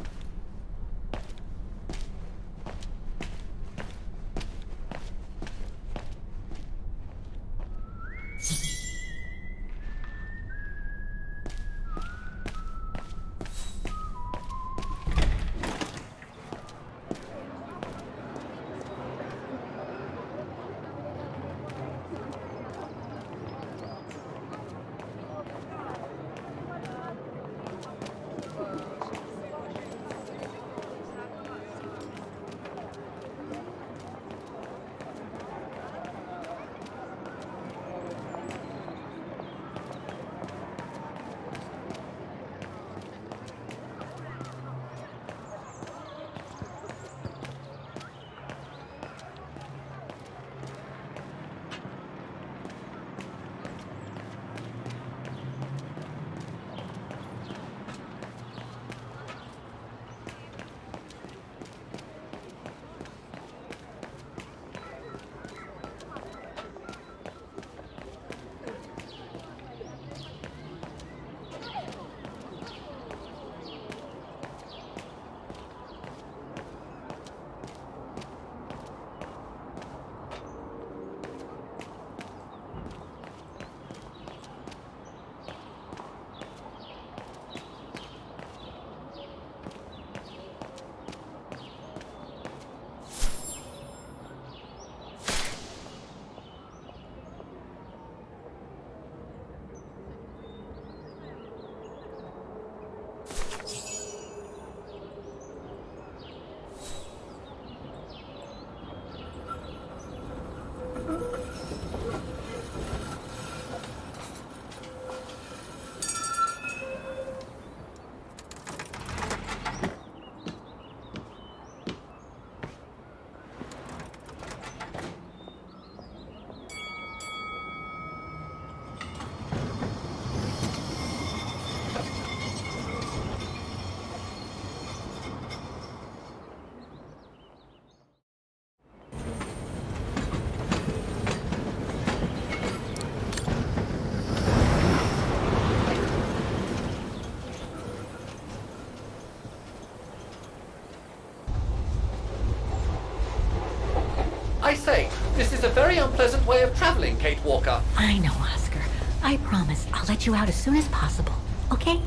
very unpleasant way of traveling, Kate Walker. I know, Oscar. I promise I'll let you out as soon as possible, okay?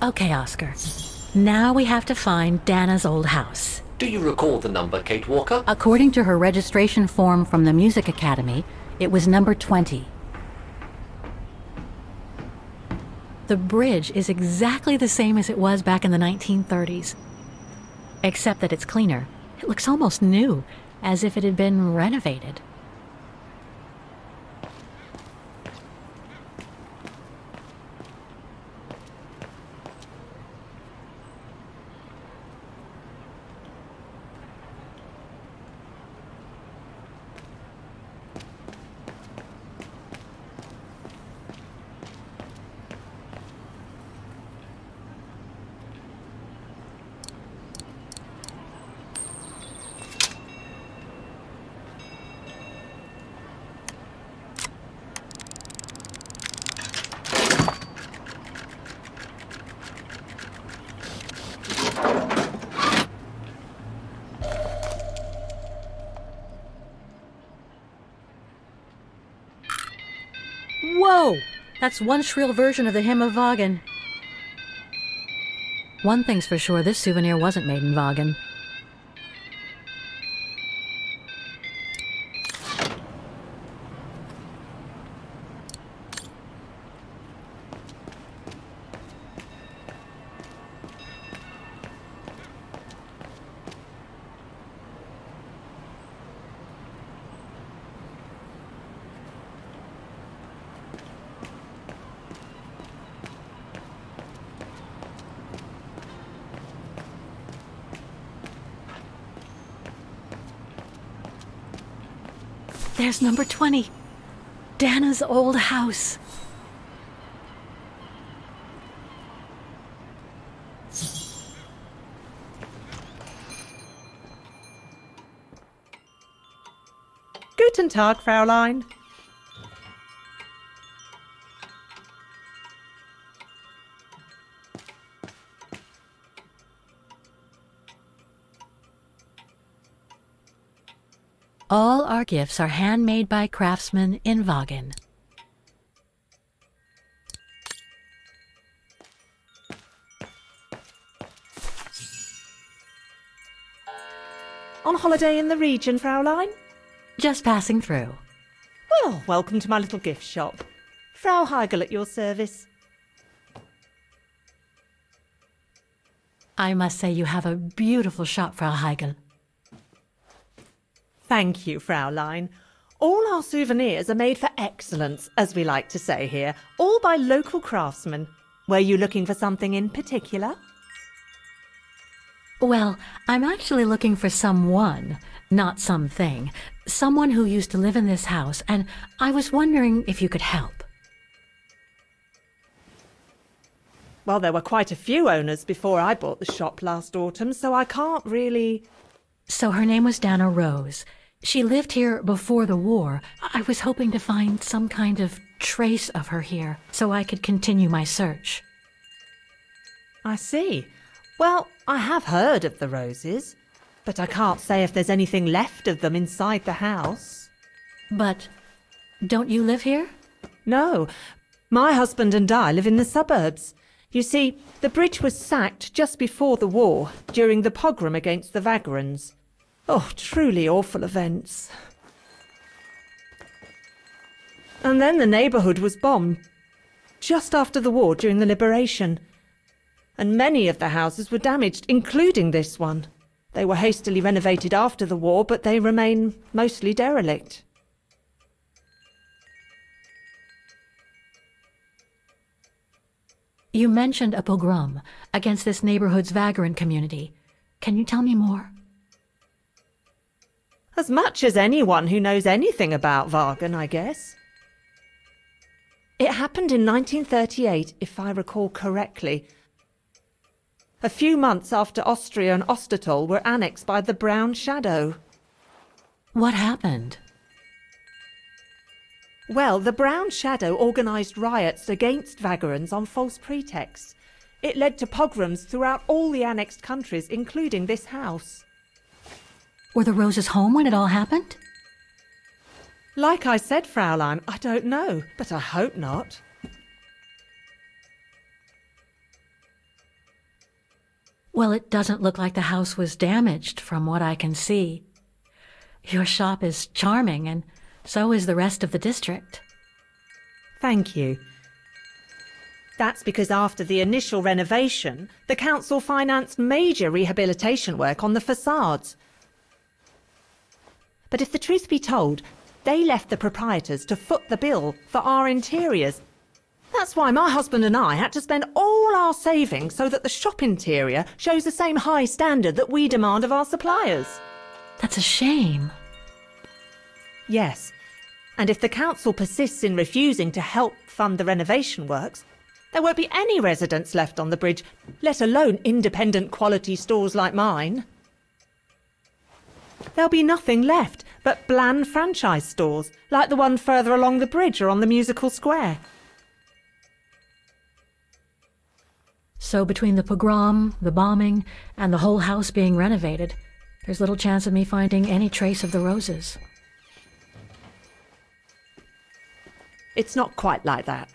Okay, Oscar. Now we have to find Dana's old house. Do you recall the number, Kate Walker? According to her registration form from the Music Academy, it was number 20. The bridge is exactly the same as it was back in the 1930s. Except that it's cleaner. It looks almost new, as if it had been renovated. Whoa! That's one shrill version of the Hymn of Vaughan. One thing's for sure, this souvenir wasn't made in Vaughan. There's number 20. Dana's old house. Guten Tag, Fräulein. All our gifts are handmade by craftsmen in Vaughan. On holiday in the region, Fräulein? Just passing through. Well, welcome to my little gift shop. Frau Heigl at your service. I must say you have a beautiful shop, Frau Heigl. Thank you, Fräulein. All our souvenirs are made for excellence, as we like to say here, all by local craftsmen. Were you looking for something in particular? Well, I'm actually looking for someone, not something. Someone who used to live in this house, and I was wondering if you could help. Well, there were quite a few owners before I bought the shop last autumn, so I can't really... So her name was Dana Rose. She lived here before the war. I was hoping to find some kind of trace of her here, so I could continue my search. I see. Well, I have heard of the Roses, but I can't say if there's anything left of them inside the house. But don't you live here? No. My husband and I live in the suburbs. You see, the bridge was sacked just before the war, during the pogrom against the Vagrants. Oh, truly awful events. And then the neighbourhood was bombed, just after the war during the liberation. And many of the houses were damaged, including this one. They were hastily renovated after the war, but they remain mostly derelict. You mentioned a pogrom against this neighborhood's vagrant community. Can you tell me more? As much as anyone who knows anything about Wagen, I guess. It happened in 1938, if I recall correctly. A few months after Austria and Ostertal were annexed by the Brown Shadow. What happened? Well, the Brown Shadow organised riots against vagrants on false pretexts. It led to pogroms throughout all the annexed countries, including this house. Were the Roses home when it all happened? Like I said, Fraulein, I don't know, but I hope not. Well, it doesn't look like the house was damaged from what I can see. Your shop is charming, and so is the rest of the district. Thank you. That's because after the initial renovation, the council financed major rehabilitation work on the facades. But if the truth be told, they left the proprietors to foot the bill for our interiors. That's why my husband and I had to spend all our savings so that the shop interior shows the same high standard that we demand of our suppliers. That's a shame. Yes, and if the council persists in refusing to help fund the renovation works, there won't be any residents left on the bridge, let alone independent quality stores like mine. There'll be nothing left but bland franchise stores, like the one further along the bridge or on the musical square. So between the pogrom, the bombing, and the whole house being renovated, there's little chance of me finding any trace of the Roses. It's not quite like that.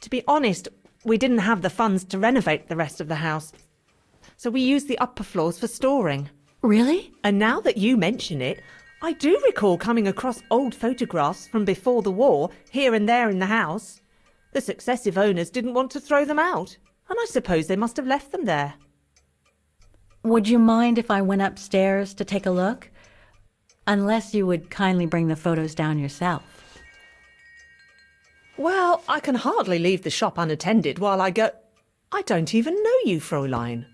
To be honest, we didn't have the funds to renovate the rest of the house, so we used the upper floors for storing. Really? And now that you mention it, I do recall coming across old photographs from before the war, here and there in the house. The successive owners didn't want to throw them out, and I suppose they must have left them there. Would you mind if I went upstairs to take a look? Unless you would kindly bring the photos down yourself. Well, I can hardly leave the shop unattended while I go... I don't even know you, Fräulein.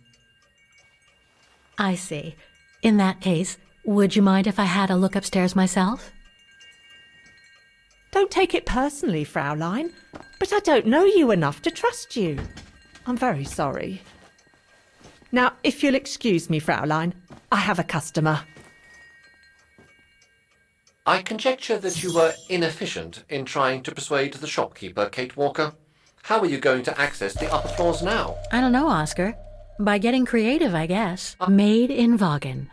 I see. In that case, would you mind if I had a look upstairs myself? Don't take it personally, Fraulein, but I don't know you enough to trust you. I'm very sorry. Now, if you'll excuse me, Fraulein, I have a customer. I conjecture that you were inefficient in trying to persuade the shopkeeper, Kate Walker. How are you going to access the upper floors now? I don't know, Oscar. By getting creative, I guess. Made in Wagen.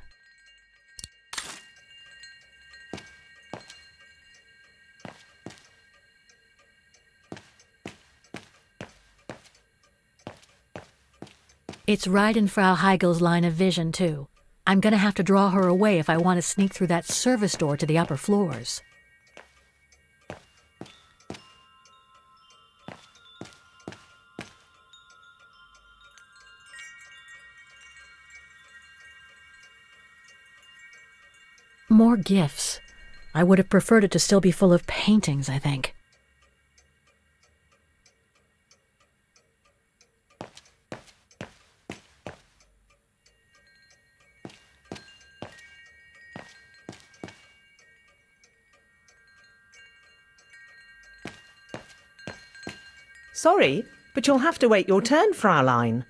It's right in Frau Heigel's line of vision, too. I'm gonna have to draw her away if I want to sneak through that service door to the upper floors. More gifts. I would have preferred it to still be full of paintings, I think. Sorry, but you'll have to wait your turn, Fraulein.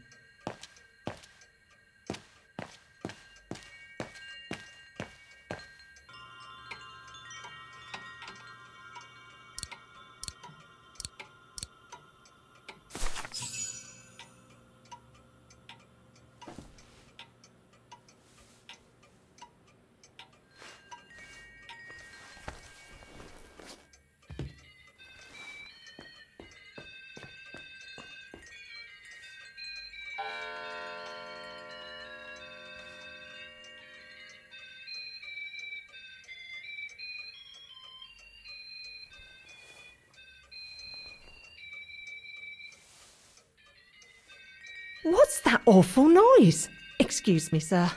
What's that awful noise? Excuse me, sir.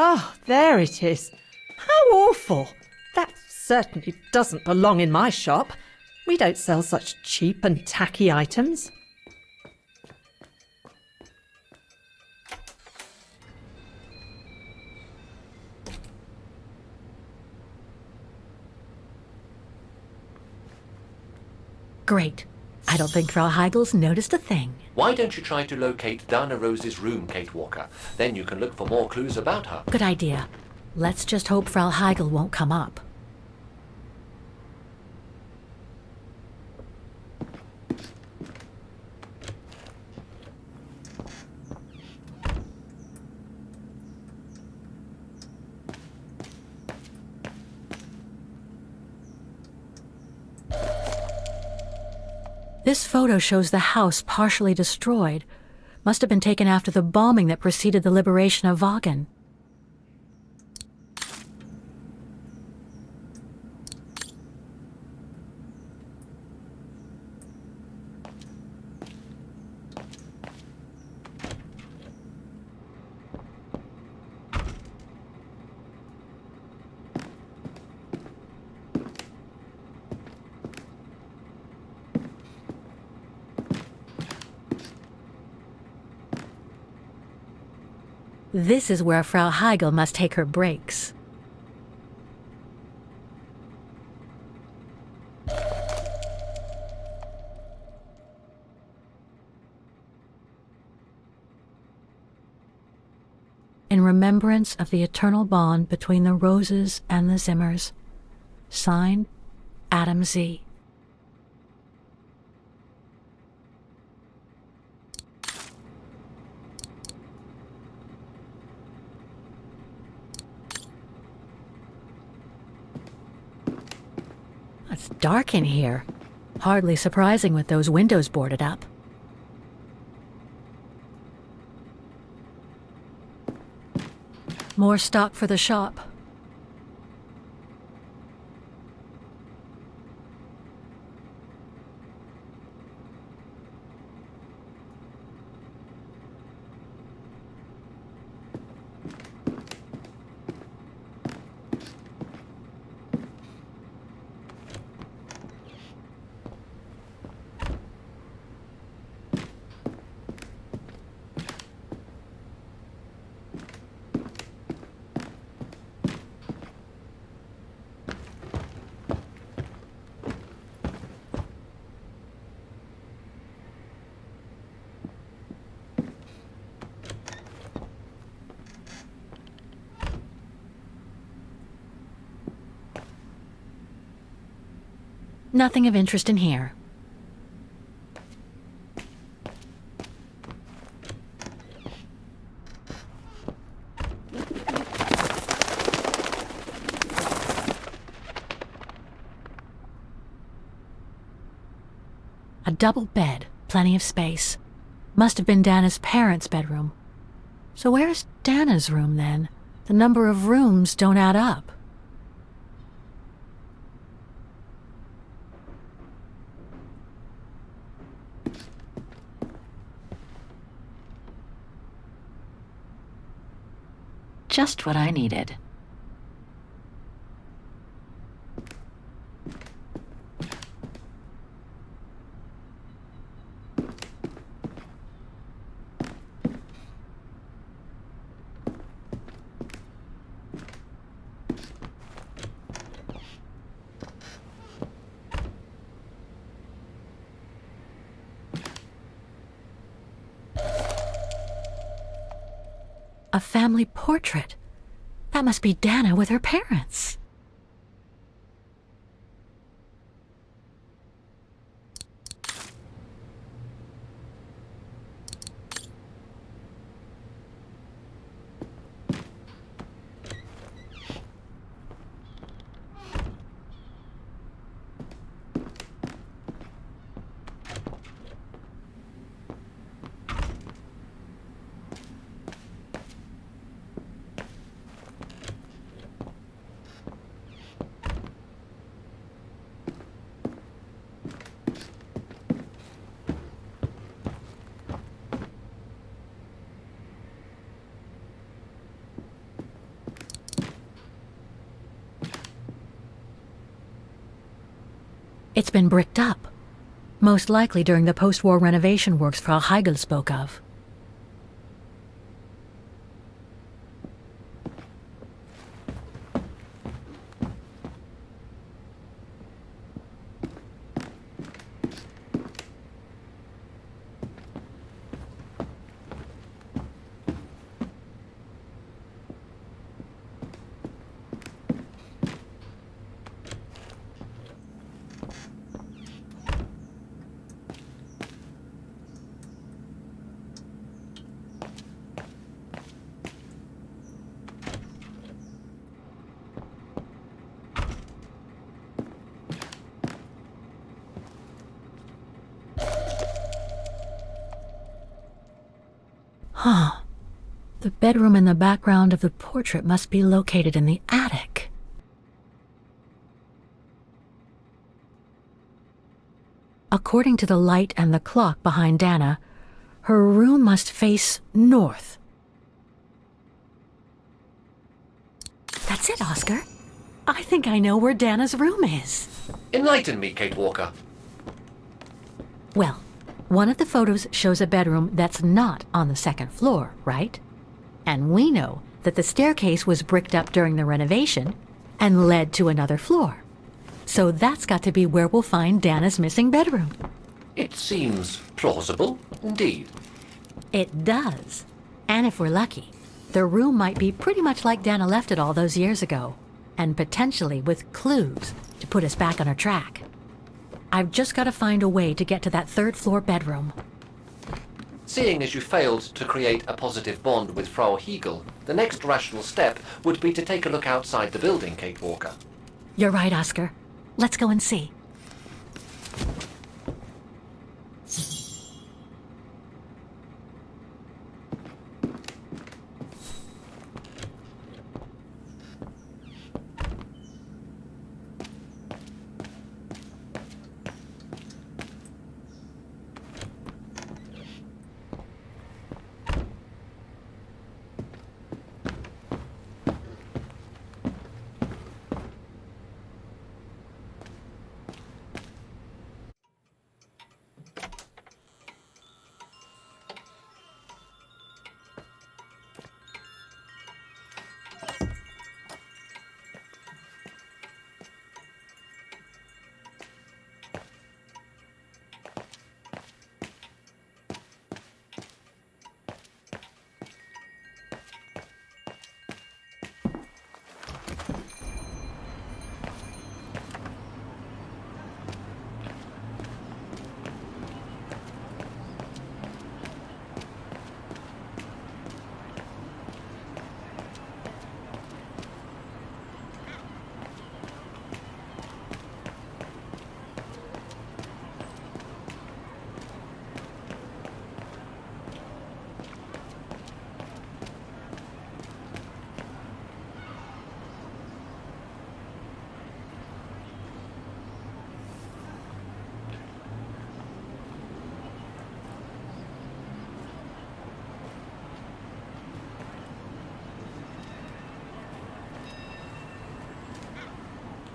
Oh, there it is. How awful. That certainly doesn't belong in my shop. We don't sell such cheap and tacky items. Great. I don't think Frau Heigel's noticed a thing. Why don't you try to locate Dana Rose's room, Kate Walker? Then you can look for more clues about her. Good idea. Let's just hope Frau Heigel won't come up. This photo shows the house partially destroyed. Must have been taken after the bombing that preceded the liberation of Wagen. This is where Frau Heigel must take her breaks. In remembrance of the eternal bond between the Roses and the Zimmers. Signed, Adam Z. It's dark in here. Hardly surprising with those windows boarded up. More stock for the shop. Nothing of interest in here. A double bed, plenty of space. Must have been Dana's parents' bedroom. So where's Dana's room then? The number of rooms don't add up. Just what I needed. A family portrait. That must be Dana with her parents. It's been bricked up. Most likely during the post-war renovation works Frau Heigl spoke of. Huh. The bedroom in the background of the portrait must be located in the attic. According to the light and the clock behind Dana, her room must face north. That's it, Oscar. I think I know where Dana's room is. Enlighten me, Kate Walker. Well, one of the photos shows a bedroom that's not on the second floor, right? And we know that the staircase was bricked up during the renovation and led to another floor. So that's got to be where we'll find Dana's missing bedroom. It seems plausible, indeed. It does. And if we're lucky, the room might be pretty much like Dana left it all those years ago, and potentially with clues to put us back on her track. I've just got to find a way to get to that third-floor bedroom. Seeing as you failed to create a positive bond with Frau Heigl, the next rational step would be to take a look outside the building, Kate Walker. You're right, Oscar. Let's go and see.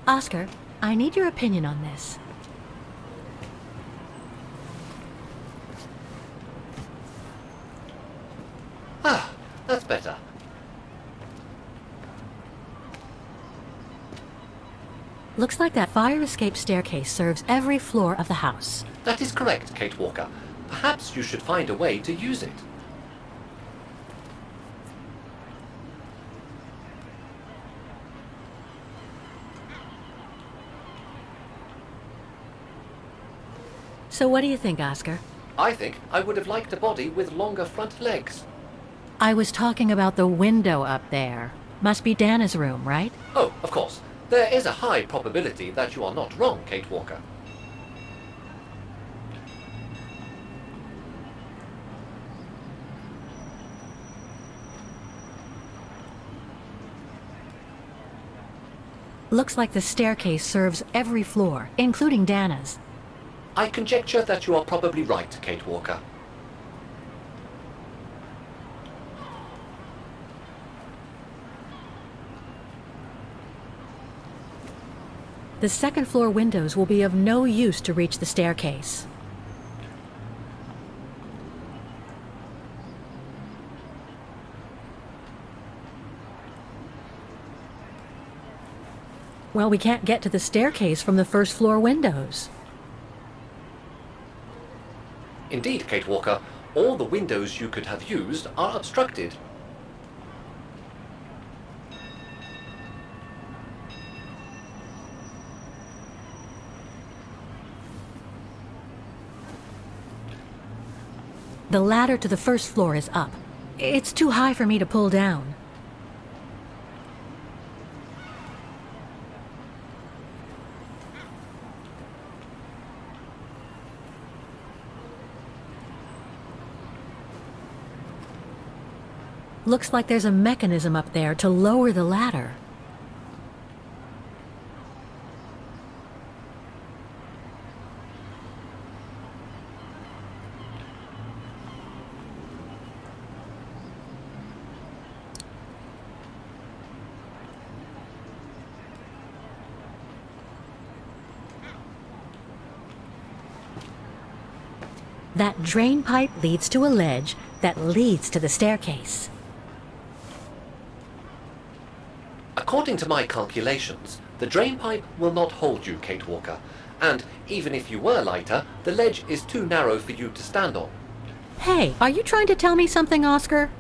Oscar, I need your opinion on this. Ah, that's better. Looks like that fire escape staircase serves every floor of the house. That is correct, Kate Walker. Perhaps you should find a way to use it. So what do you think, Oscar? I think I would have liked a body with longer front legs. I was talking about the window up there. Must be Dana's room, right? Oh, of course. There is a high probability that you are not wrong, Kate Walker. Looks like the staircase serves every floor, including Dana's. I conjecture that you are probably right, Kate Walker. The second floor windows will be of no use to reach the staircase. Well, we can't get to the staircase from the first floor windows. Indeed, Kate Walker, all the windows you could have used are obstructed. The ladder to the first floor is up. It's too high for me to pull down. Looks like there's a mechanism up there to lower the ladder. That drain pipe leads to a ledge that leads to the staircase. According to my calculations, the drain pipe will not hold you, Kate Walker, and even if you were lighter, the ledge is too narrow for you to stand on. Hey, are you trying to tell me something, Oscar?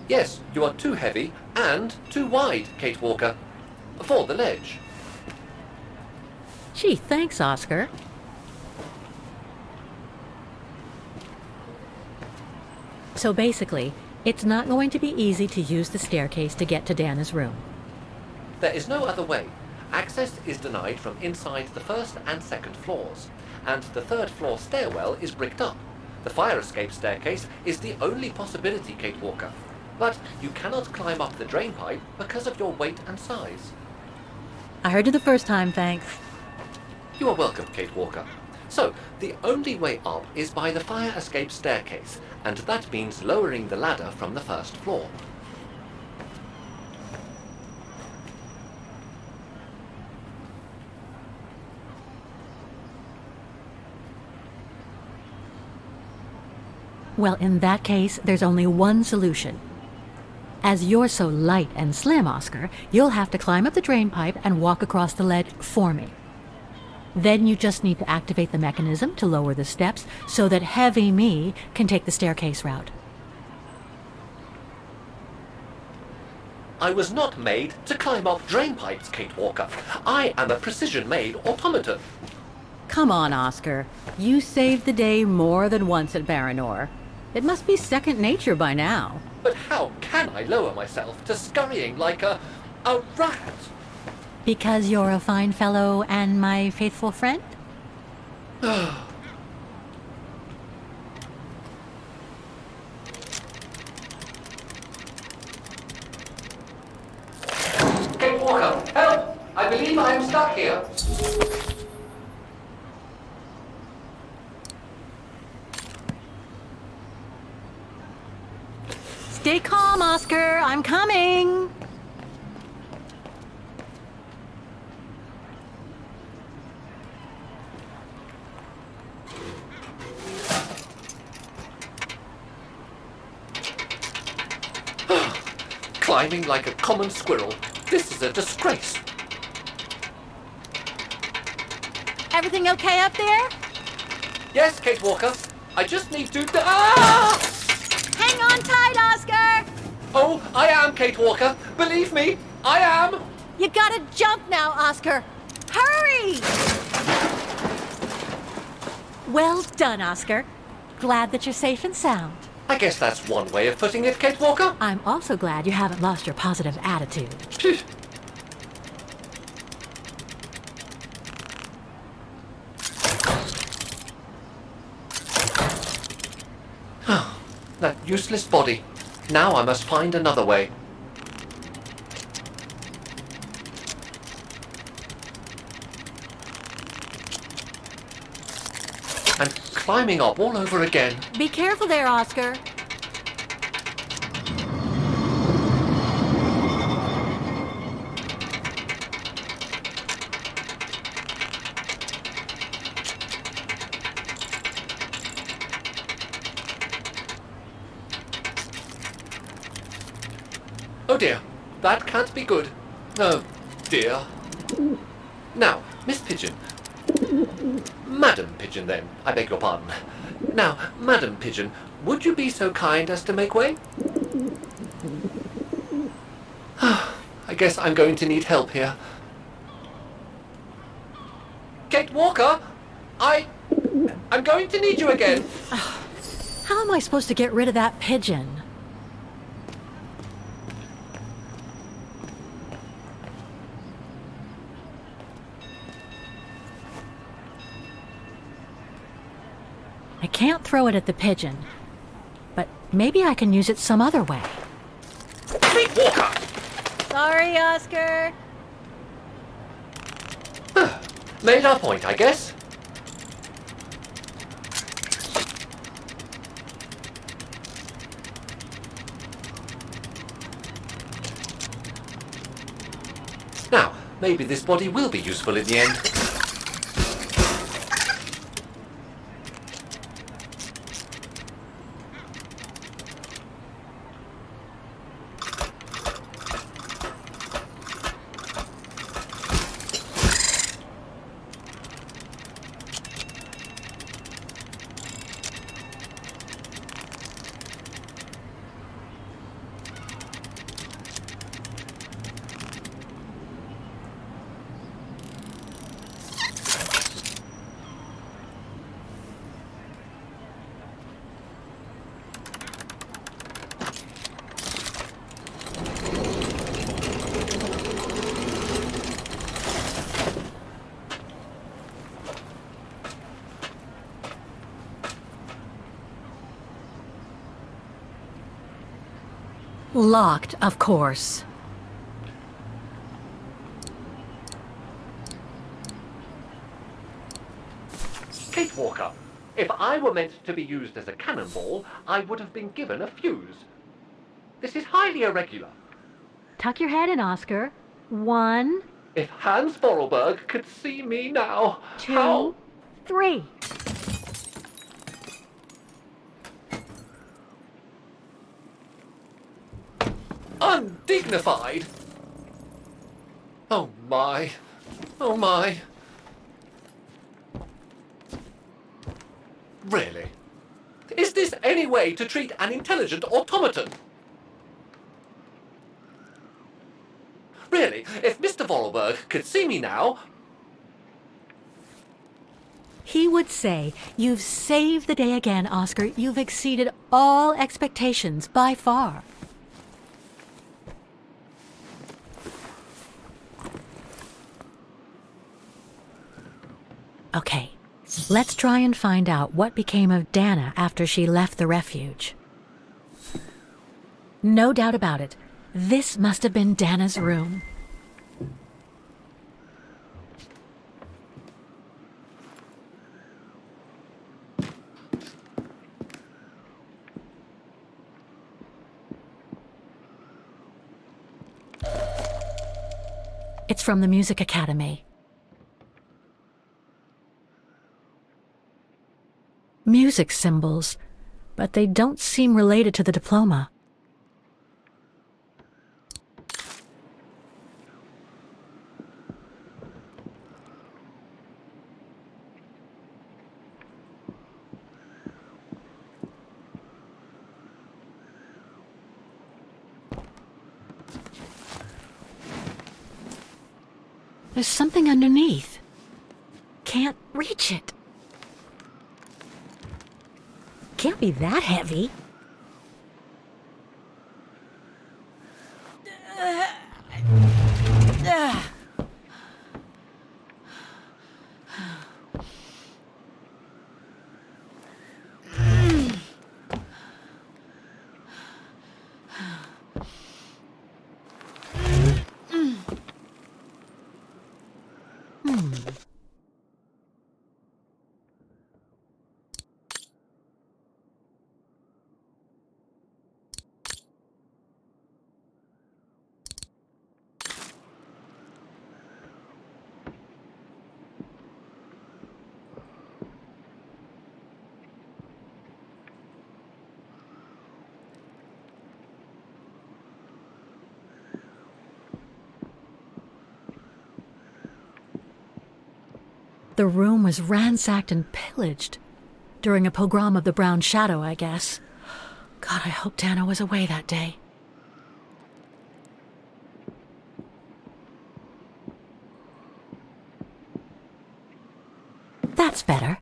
Yes, you are too heavy and too wide, Kate Walker, for the ledge. Gee, thanks, Oscar. So basically, it's not going to be easy to use the staircase to get to Dana's room. There is no other way. Access is denied from inside the first and second floors, and the third floor stairwell is bricked up. The fire escape staircase is the only possibility, Kate Walker. But you cannot climb up the drain pipe because of your weight and size. I heard you the first time, thanks. You are welcome, Kate Walker. So, the only way up is by the fire escape staircase, and that means lowering the ladder from the first floor. Well, in that case, there's only one solution. As you're so light and slim, Oscar, you'll have to climb up the drain pipe and walk across the ledge for me. Then you just need to activate the mechanism to lower the steps so that heavy me can take the staircase route. I was not made to climb up drain pipes, Kate Walker. I am a precision-made automaton. Come on, Oscar. You saved the day more than once at Baranor. It must be second nature by now. But how can I lower myself to scurrying like a rat? Because you're a fine fellow and my faithful friend? Kate Walker, help! I believe I am stuck here. Stay calm, Oscar. I'm coming. Climbing like a common squirrel. This is a disgrace. Everything okay up there? Yes, Kate Walker. I just need to... Ah! Hang on tight, Oscar! Oh, I am, Kate Walker. Believe me, I am. You gotta jump now, Oscar. Hurry! Well done, Oscar. Glad that you're safe and sound. I guess that's one way of putting it, Kate Walker. I'm also glad you haven't lost your positive attitude. That useless body. Now I must find another way. And climbing up all over again. Be careful there, Oscar. Oh dear, that can't be good. Oh dear. Now, Miss Pigeon. Madam Pigeon, then. I beg your pardon. Now, Madam Pigeon, would you be so kind as to make way? I guess I'm going to need help here. Kate Walker! I'm going to need you again. How am I supposed to get rid of that pigeon? I can't throw it at the pigeon, but maybe I can use it some other way. Kate Walker! Sorry, Oscar. Made our point, I guess. Now, maybe this body will be useful in the end. Locked, of course. Kate Walker, if I were meant to be used as a cannonball, I would have been given a fuse. This is highly irregular. Tuck your head in, Oscar. 1, If Hans Vorarlberg could see me now, 2, how... 3. Undignified! Oh my. Oh my. Really? Is this any way to treat an intelligent automaton? Really, if Mr. Vorarlberg could see me now... He would say, "You've saved the day again, Oscar. You've exceeded all expectations by far." Okay, let's try and find out what became of Dana after she left the refuge. No doubt about it, this must have been Dana's room. It's from the Music Academy. Music symbols, but they don't seem related to the diploma. There's something underneath. Can't reach it. Can't be that heavy. The room was ransacked and pillaged. During a pogrom of the Brown Shadow, I guess. God, I hope Dana was away that day. That's better.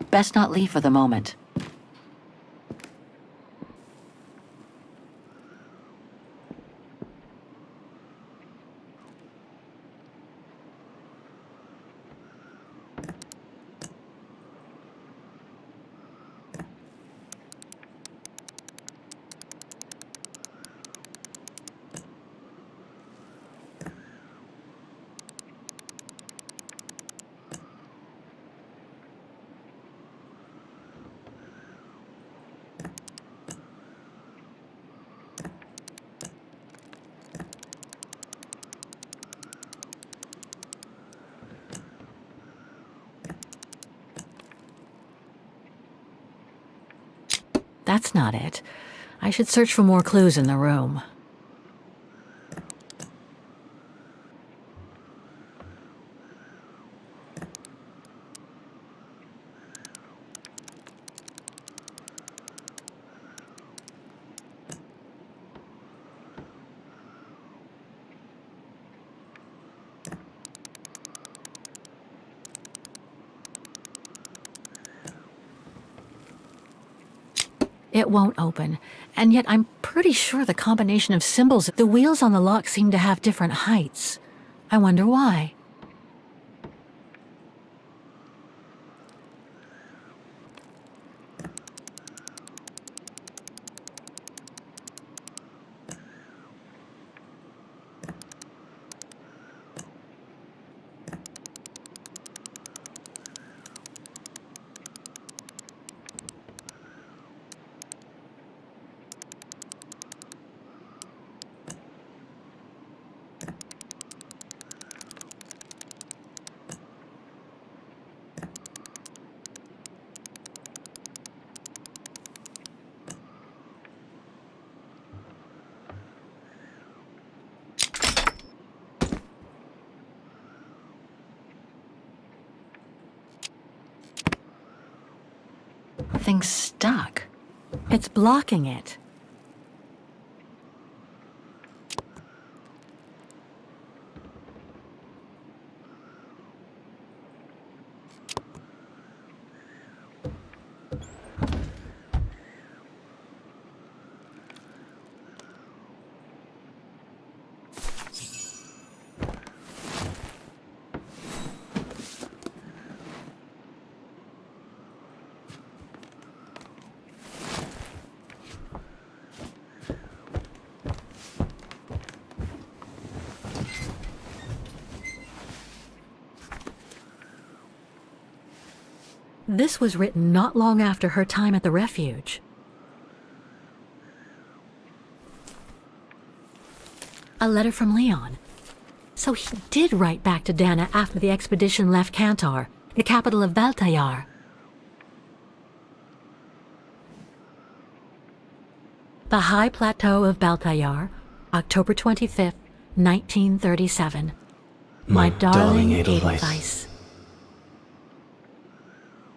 Best not leave for the moment. That's not it. I should search for more clues in the room. It won't open, and yet I'm pretty sure the combination of symbols, the wheels on the lock seem to have different heights. I wonder why. Thing's stuck. It's blocking it. This was written not long after her time at the refuge. A letter from Leon. So he did write back to Dana after the expedition left Kantar, the capital of Baltayar. The High Plateau of Baltayar, October 25th, 1937. My darling Edelweiss.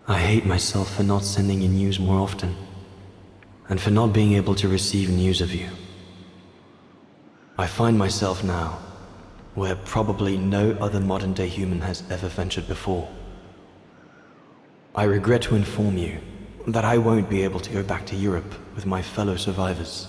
I hate myself for not sending you news more often, and for not being able to receive news of you. I find myself now where probably no other modern-day human has ever ventured before. I regret to inform you that I won't be able to go back to Europe with my fellow survivors.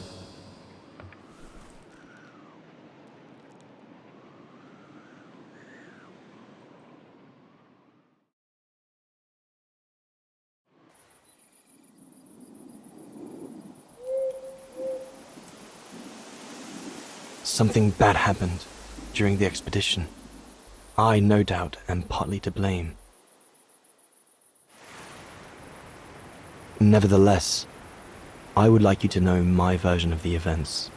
Something bad happened during the expedition. I, no doubt, am partly to blame. Nevertheless, I would like you to know my version of the events.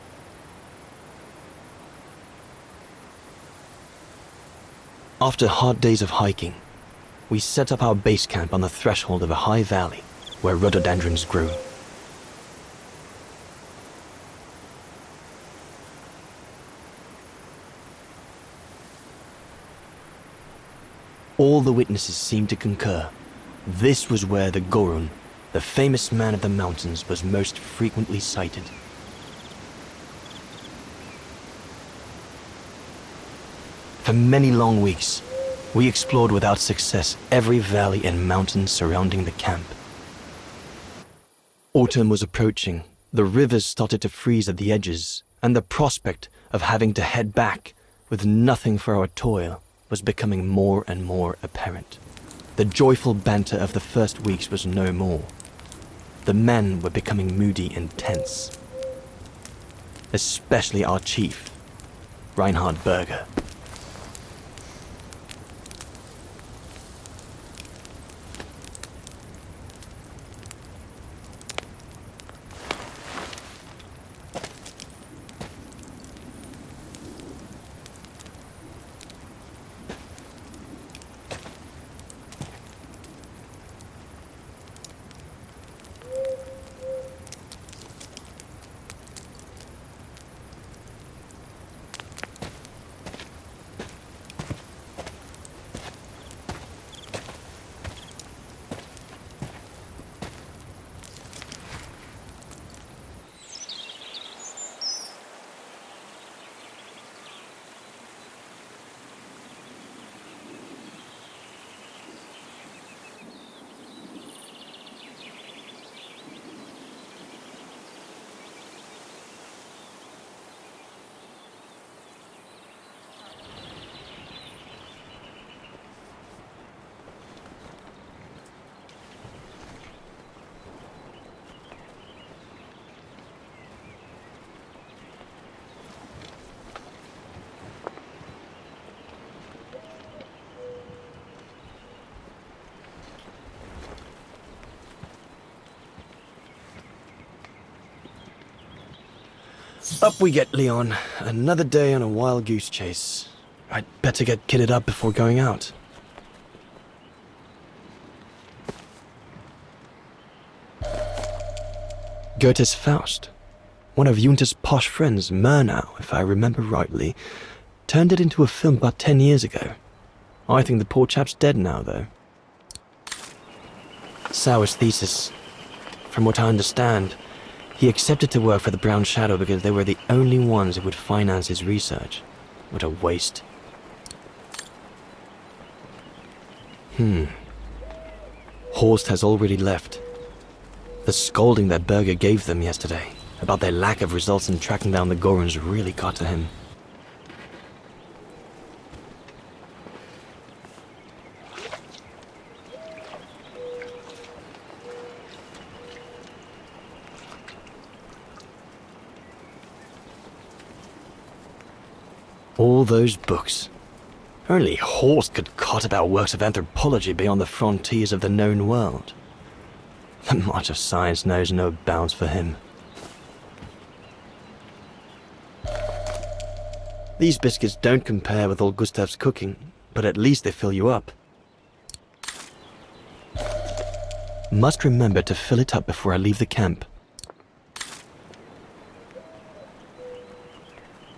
After hard days of hiking, we set up our base camp on the threshold of a high valley where rhododendrons grew. All the witnesses seemed to concur. This was where the Gorun, the famous man of the mountains, was most frequently sighted. For many long weeks, we explored without success every valley and mountain surrounding the camp. Autumn was approaching, the rivers started to freeze at the edges, and the prospect of having to head back with nothing for our toil was becoming more and more apparent. The joyful banter of the first weeks was no more. The men were becoming moody and tense. Especially our chief, Reinhard Berger. Up we get, Leon. Another day on a wild goose chase. I'd better get kitted up before going out. Goethe's Faust. One of Junter's posh friends, Murnau, if I remember rightly, turned it into a film about 10 years ago. I think the poor chap's dead now, though. Sauer's thesis. From what I understand, he accepted to work for the Brown Shadow because they were the only ones who would finance his research. What a waste. Horst has already left. The scolding that Berger gave them yesterday about their lack of results in tracking down the Goruns really got to him. All those books. Only Horst could cot about works of anthropology beyond the frontiers of the known world. The march of science knows no bounds for him. These biscuits don't compare with old Gustav's cooking, but at least they fill you up. Must remember to fill it up before I leave the camp.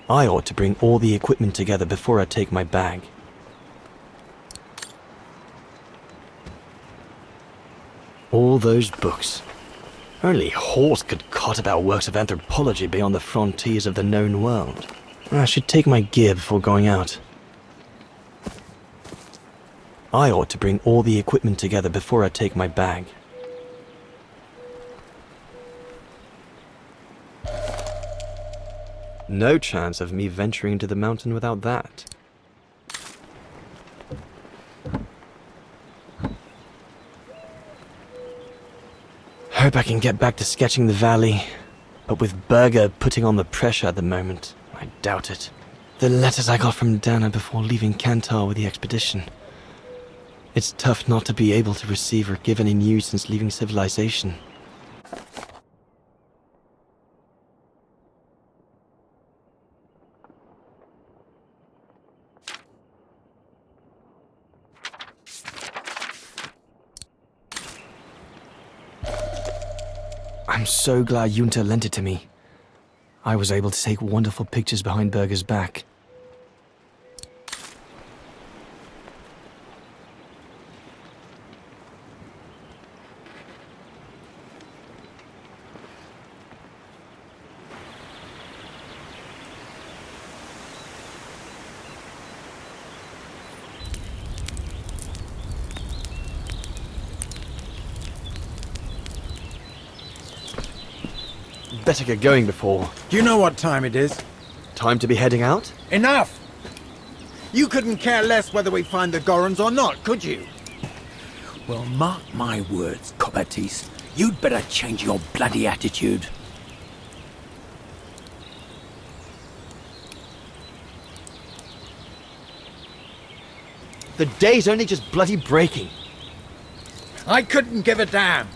I ought to bring all the equipment together before I take my bag. All those books. Only Horst could cot about works of anthropology beyond the frontiers of the known world. I should take my gear before going out. I ought to bring all the equipment together before I take my bag. No chance of me venturing into the mountain without that. Hope I can get back to sketching the valley, but with Berger putting on the pressure at the moment, I doubt it. The letters I got from Dana before leaving Kantar with the expedition. It's tough not to be able to receive or give any news since leaving civilization. I'm so glad Junta lent it to me. I was able to take wonderful pictures behind Berger's back. Better get going before... Do you know what time it is? Time to be heading out? Enough! You couldn't care less whether we find the Gorons or not, could you? Well, mark my words, Cobatis. You'd better change your bloody attitude. The day's only just bloody breaking. I couldn't give a damn.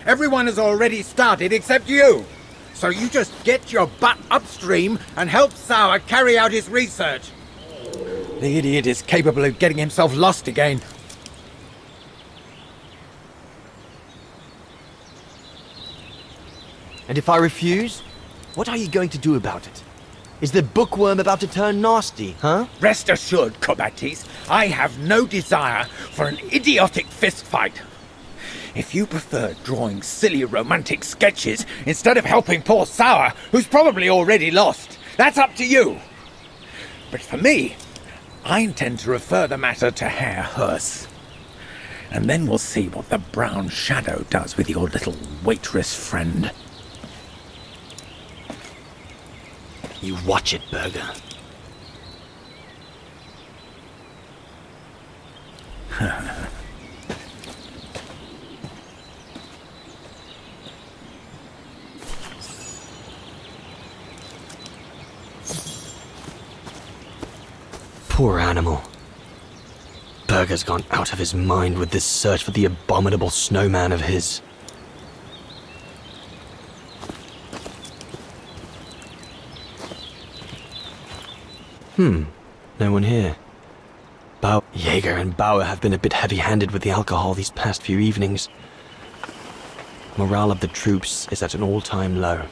Everyone has already started except you. So you just get your butt upstream and help Sauer carry out his research. The idiot is capable of getting himself lost again. And if I refuse, what are you going to do about it? Is the bookworm about to turn nasty, huh? Rest assured, Cobatis, I have no desire for an idiotic fistfight. If you prefer drawing silly romantic sketches instead of helping poor Sauer, who's probably already lost, that's up to you. But for me, I intend to refer the matter to Herr Hurst. And then we'll see what the brown shadow does with your little waitress friend. You watch it, Berger. Poor animal. Berger's gone out of his mind with this search for the abominable snowman of his. No one here. Jaeger and Bauer have been a bit heavy-handed with the alcohol these past few evenings. Morale of the troops is at an all-time low.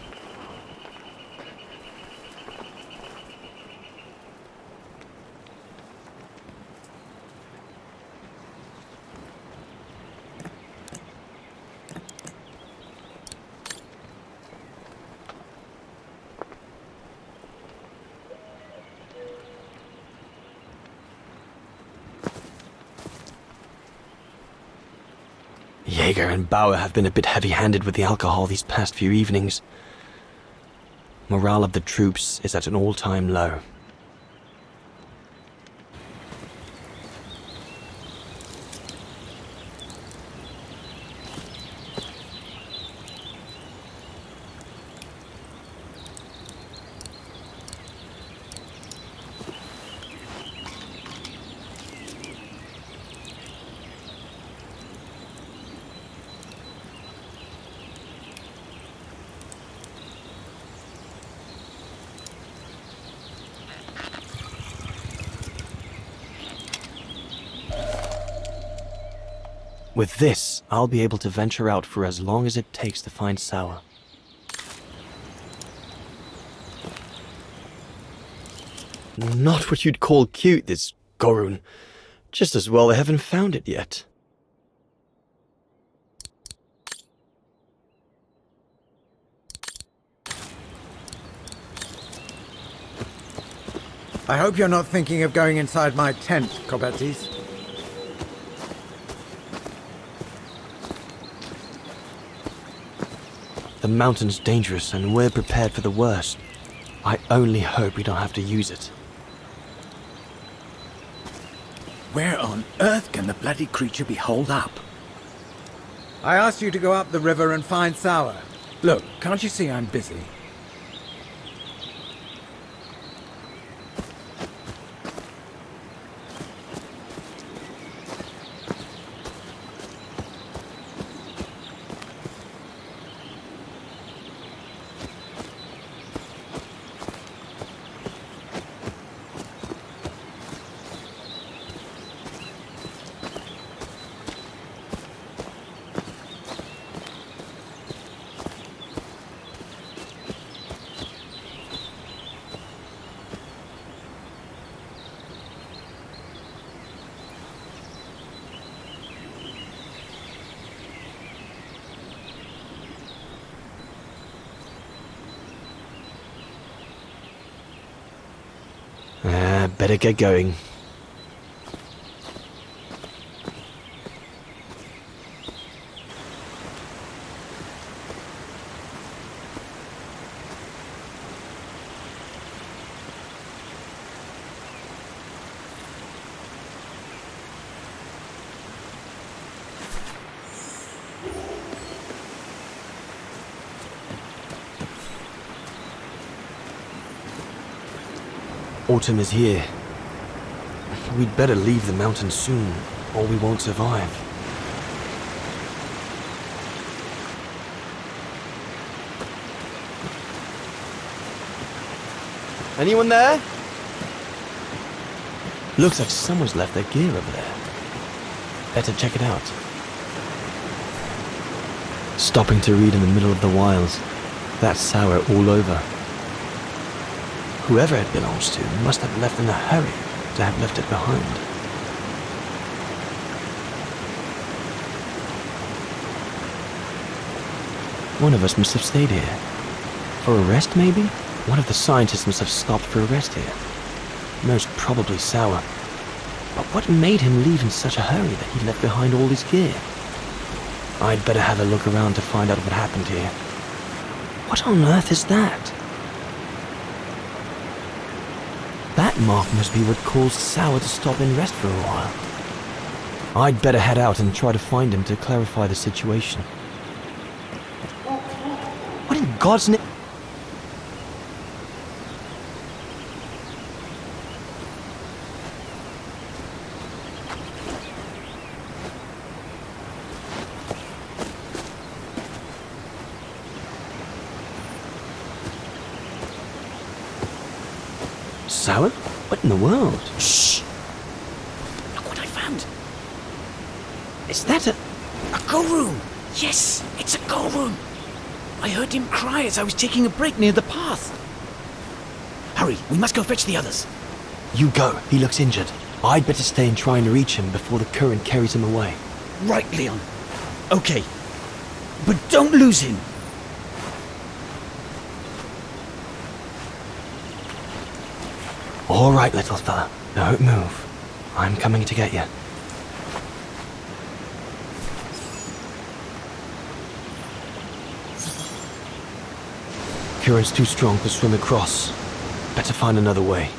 Jaeger and Bauer have been a bit heavy-handed with the alcohol these past few evenings. Morale of the troops is at an all-time low. With this, I'll be able to venture out for as long as it takes to find Sauer. Not what you'd call cute, this Gorun. Just as well they haven't found it yet. I hope you're not thinking of going inside my tent, Cobatis. The mountain's dangerous and we're prepared for the worst. I only hope we don't have to use it. Where on earth can the bloody creature be holed up? I asked you to go up the river and find Sauer. Look, can't you see I'm busy? better get going. Autumn is here. We'd better leave the mountains soon, or we won't survive. Anyone there? Looks like someone's left their gear over there. Better check it out. Stopping to read in the middle of the wilds. That's sour all over. Whoever it belongs to must have left in a hurry to have left it behind. One of us must have stayed here. For a rest, maybe? One of the scientists must have stopped for a rest here. Most probably Sour. But what made him leave in such a hurry that he left behind all his gear? I'd better have a look around to find out what happened here. What on earth is that? That mark must be what caused Sour to stop and rest for a while. I'd better head out and try to find him to clarify the situation. What in God's name? Sour? What in the world? Shh! Look what I found. Is that a go room? Yes, it's a go room. I heard him cry as I was taking a break near the path. Hurry, we must go fetch the others. You go. He looks injured. I'd better stay and try and reach him before the current carries him away. Right, Leon. Okay. But don't lose him. All right, little fella. Don't move. I'm coming to get you. Current's too strong to swim across. Better find another way.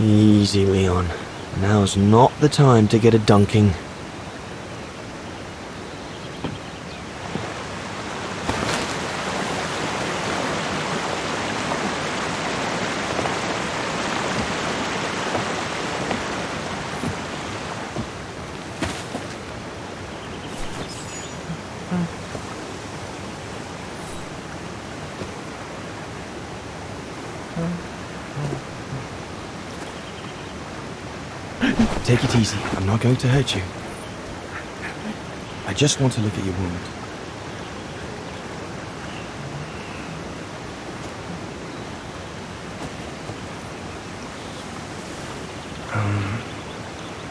Easy, Leon. Now's not the time to get a dunking. Take it easy. I'm not going to hurt you. I just want to look at your wound.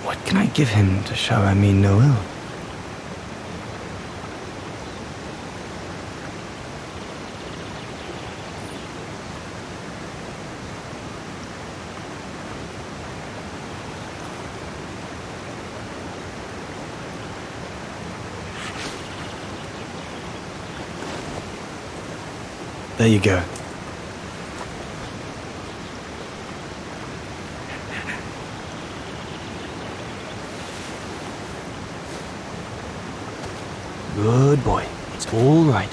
What can I give him to show I mean no ill? There you go. Good boy. It's all right.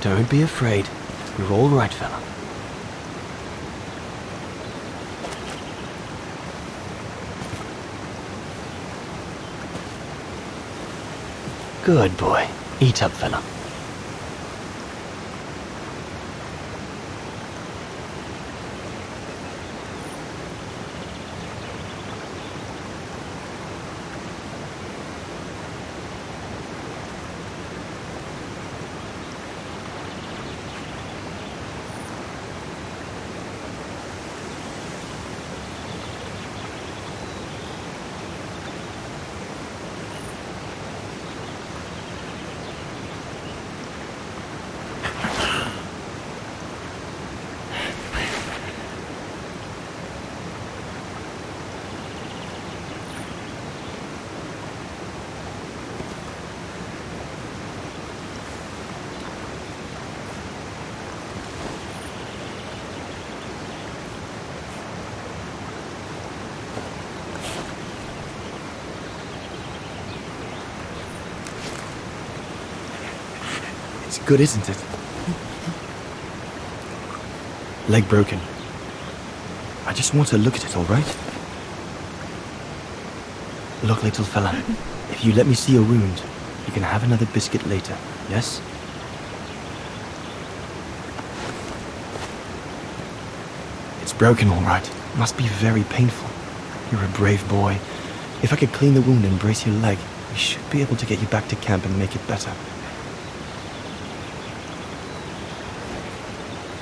Don't be afraid. You're all right, fella. Good boy. Eat up, fella. It's good, isn't it? Leg broken. I just want to look at it, all right? Look, little fella, if you let me see your wound, you can have another biscuit later, yes? It's broken, all right. Must be very painful. You're a brave boy. If I could clean the wound and brace your leg, we should be able to get you back to camp and make it better.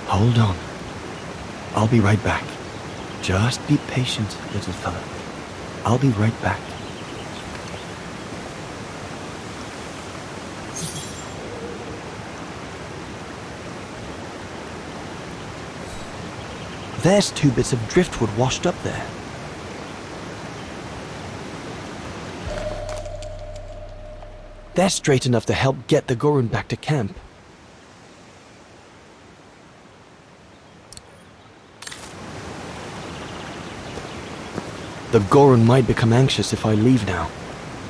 Hold on. I'll be right back. Just be patient, little fella. I'll be right back. There's 2 bits of driftwood washed up there. They're straight enough to help get the Gorun back to camp. The Gorun might become anxious if I leave now.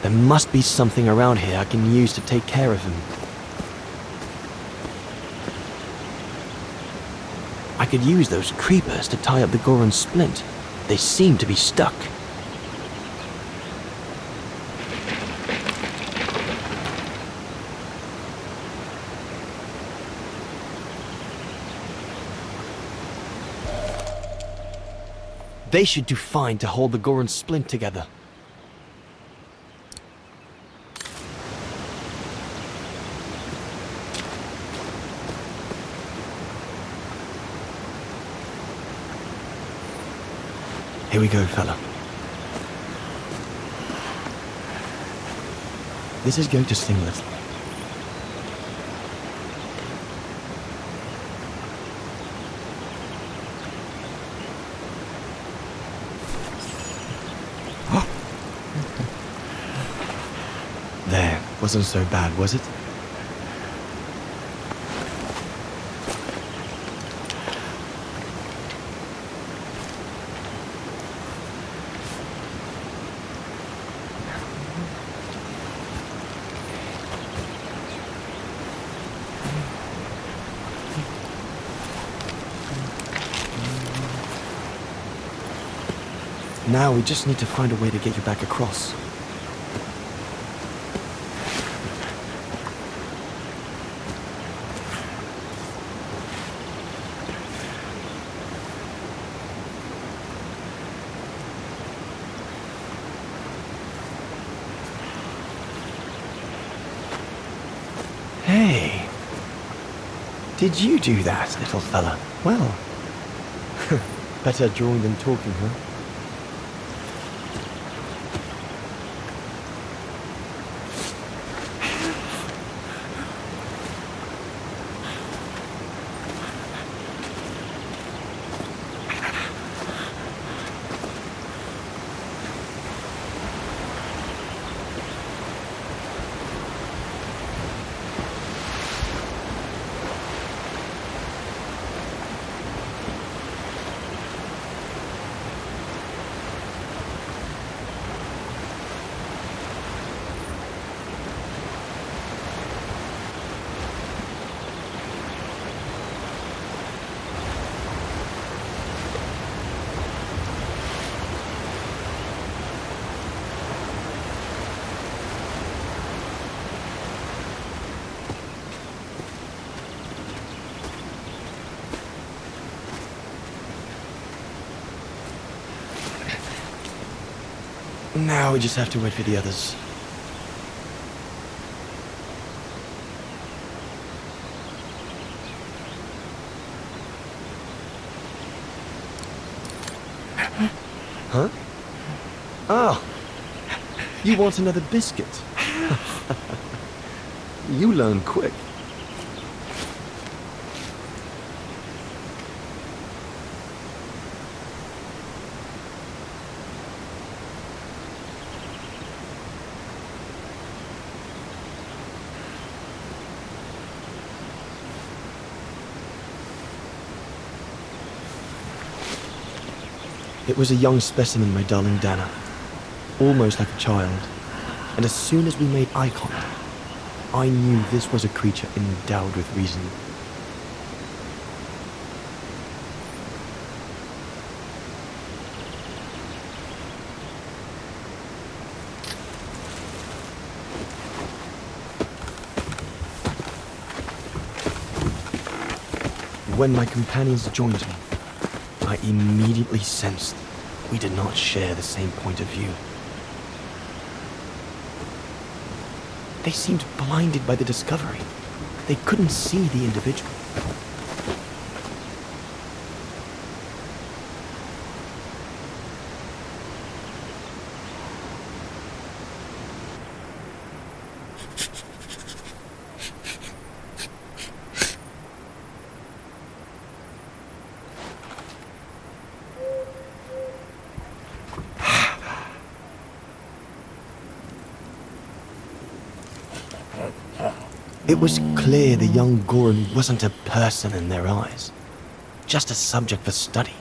There must be something around here I can use to take care of him. I could use those creepers to tie up the Gorun's splint. They seem to be stuck. They should do fine to hold the Gorun's splint together. Here we go, fella. This is going to sting a little. There, wasn't so bad, was it? Now we just need to find a way to get you back across. Hey. Did you do that, little fella? Well, better drawing than talking, huh? Now we just have to wait for the others. Huh? Oh, you want another biscuit? You learn quick. It was a young specimen, my darling Dana. Almost like a child. And as soon as we made eye contact, I knew this was a creature endowed with reason. When my companions joined me, I immediately sensed we did not share the same point of view. They seemed blinded by the discovery. They couldn't see the individual. It was clear the young Goran wasn't a person in their eyes, just a subject for study.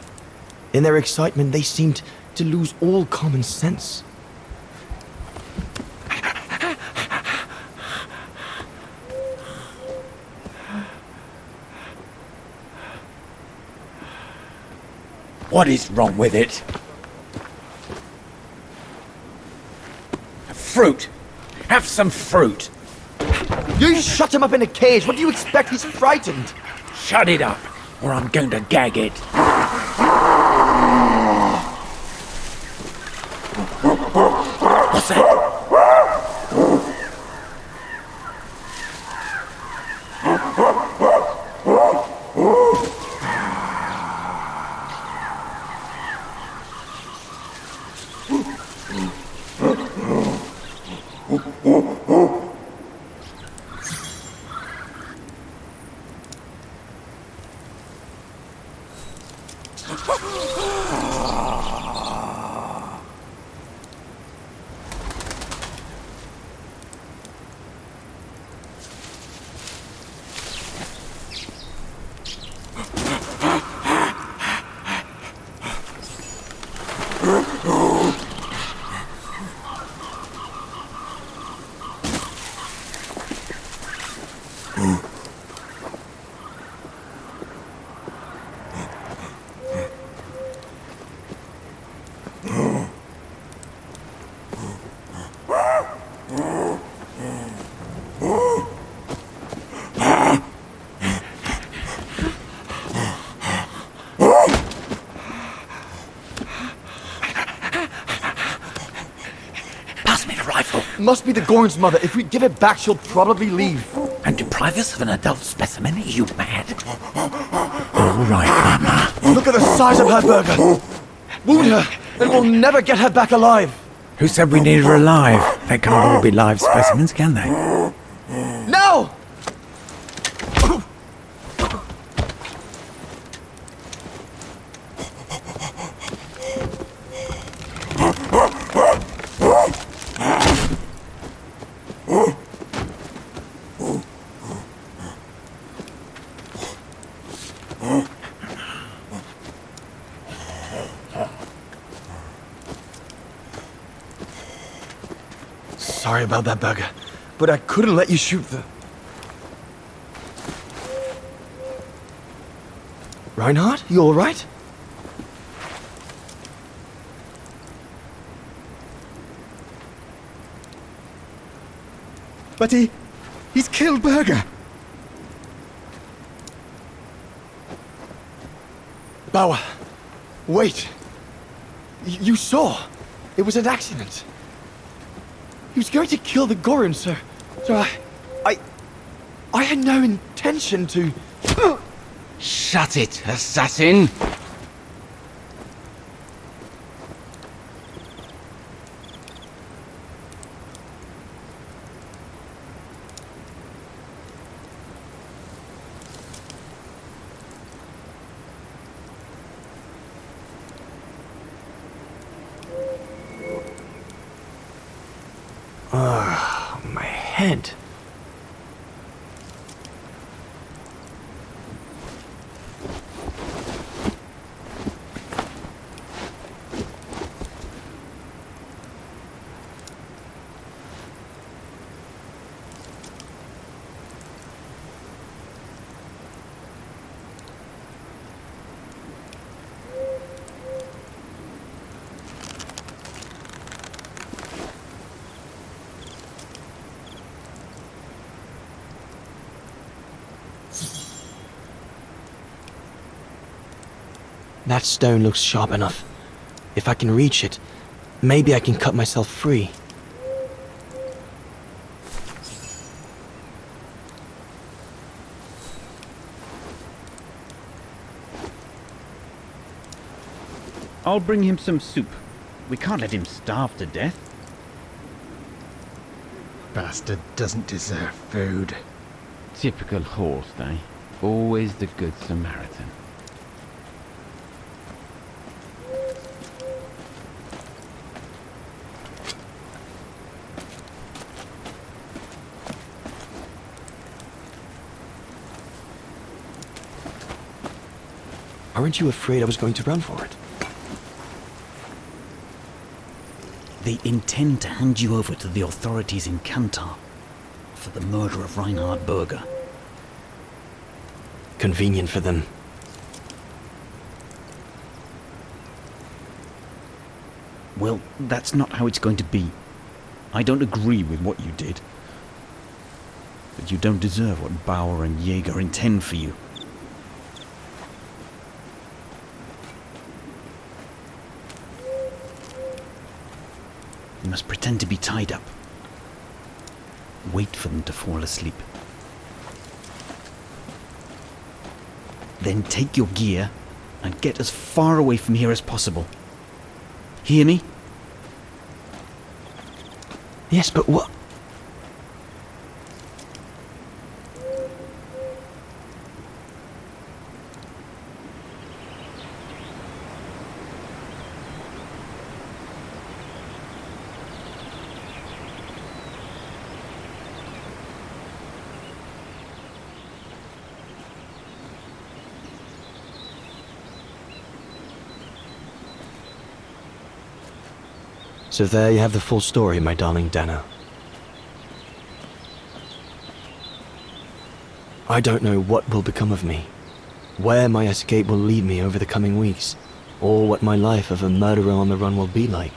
In their excitement, they seemed to lose all common sense. What is wrong with it? Fruit! Have some fruit! You shut him up in a cage! What do you expect? He's frightened! Shut it up, or I'm going to gag it. What's that? Must be the Gorn's mother. If we give it back, she'll probably leave. And deprive us of an adult specimen? Are you mad? All right, Mama. Look at the size of her, Burger. Wound her, and we'll never get her back alive. Who said we need her alive? They can't all be live specimens, can they? No! Sorry about that, Burger, but I couldn't let you shoot the... Reinhard, you all right? But he's killed Burger. Bauer, wait. You saw. It was an accident. He was going to kill the Gorim, sir. So I had no intention to... Shut it, assassin! My head. That stone looks sharp enough. If I can reach it, maybe I can cut myself free. I'll bring him some soup. We can't let him starve to death. Bastard doesn't deserve food. Typical horse, eh? Always the good Samaritan. Aren't you afraid I was going to run for it? They intend to hand you over to the authorities in Kantar for the murder of Reinhard Berger. Convenient for them. Well, that's not how it's going to be. I don't agree with what you did. But you don't deserve what Bauer and Jaeger intend for you. You must pretend to be tied up. Wait for them to fall asleep. Then take your gear and get as far away from here as possible. Hear me? Yes, but what? So there you have the full story, my darling Dana. I don't know what will become of me, where my escape will lead me over the coming weeks, or what my life of a murderer on the run will be like.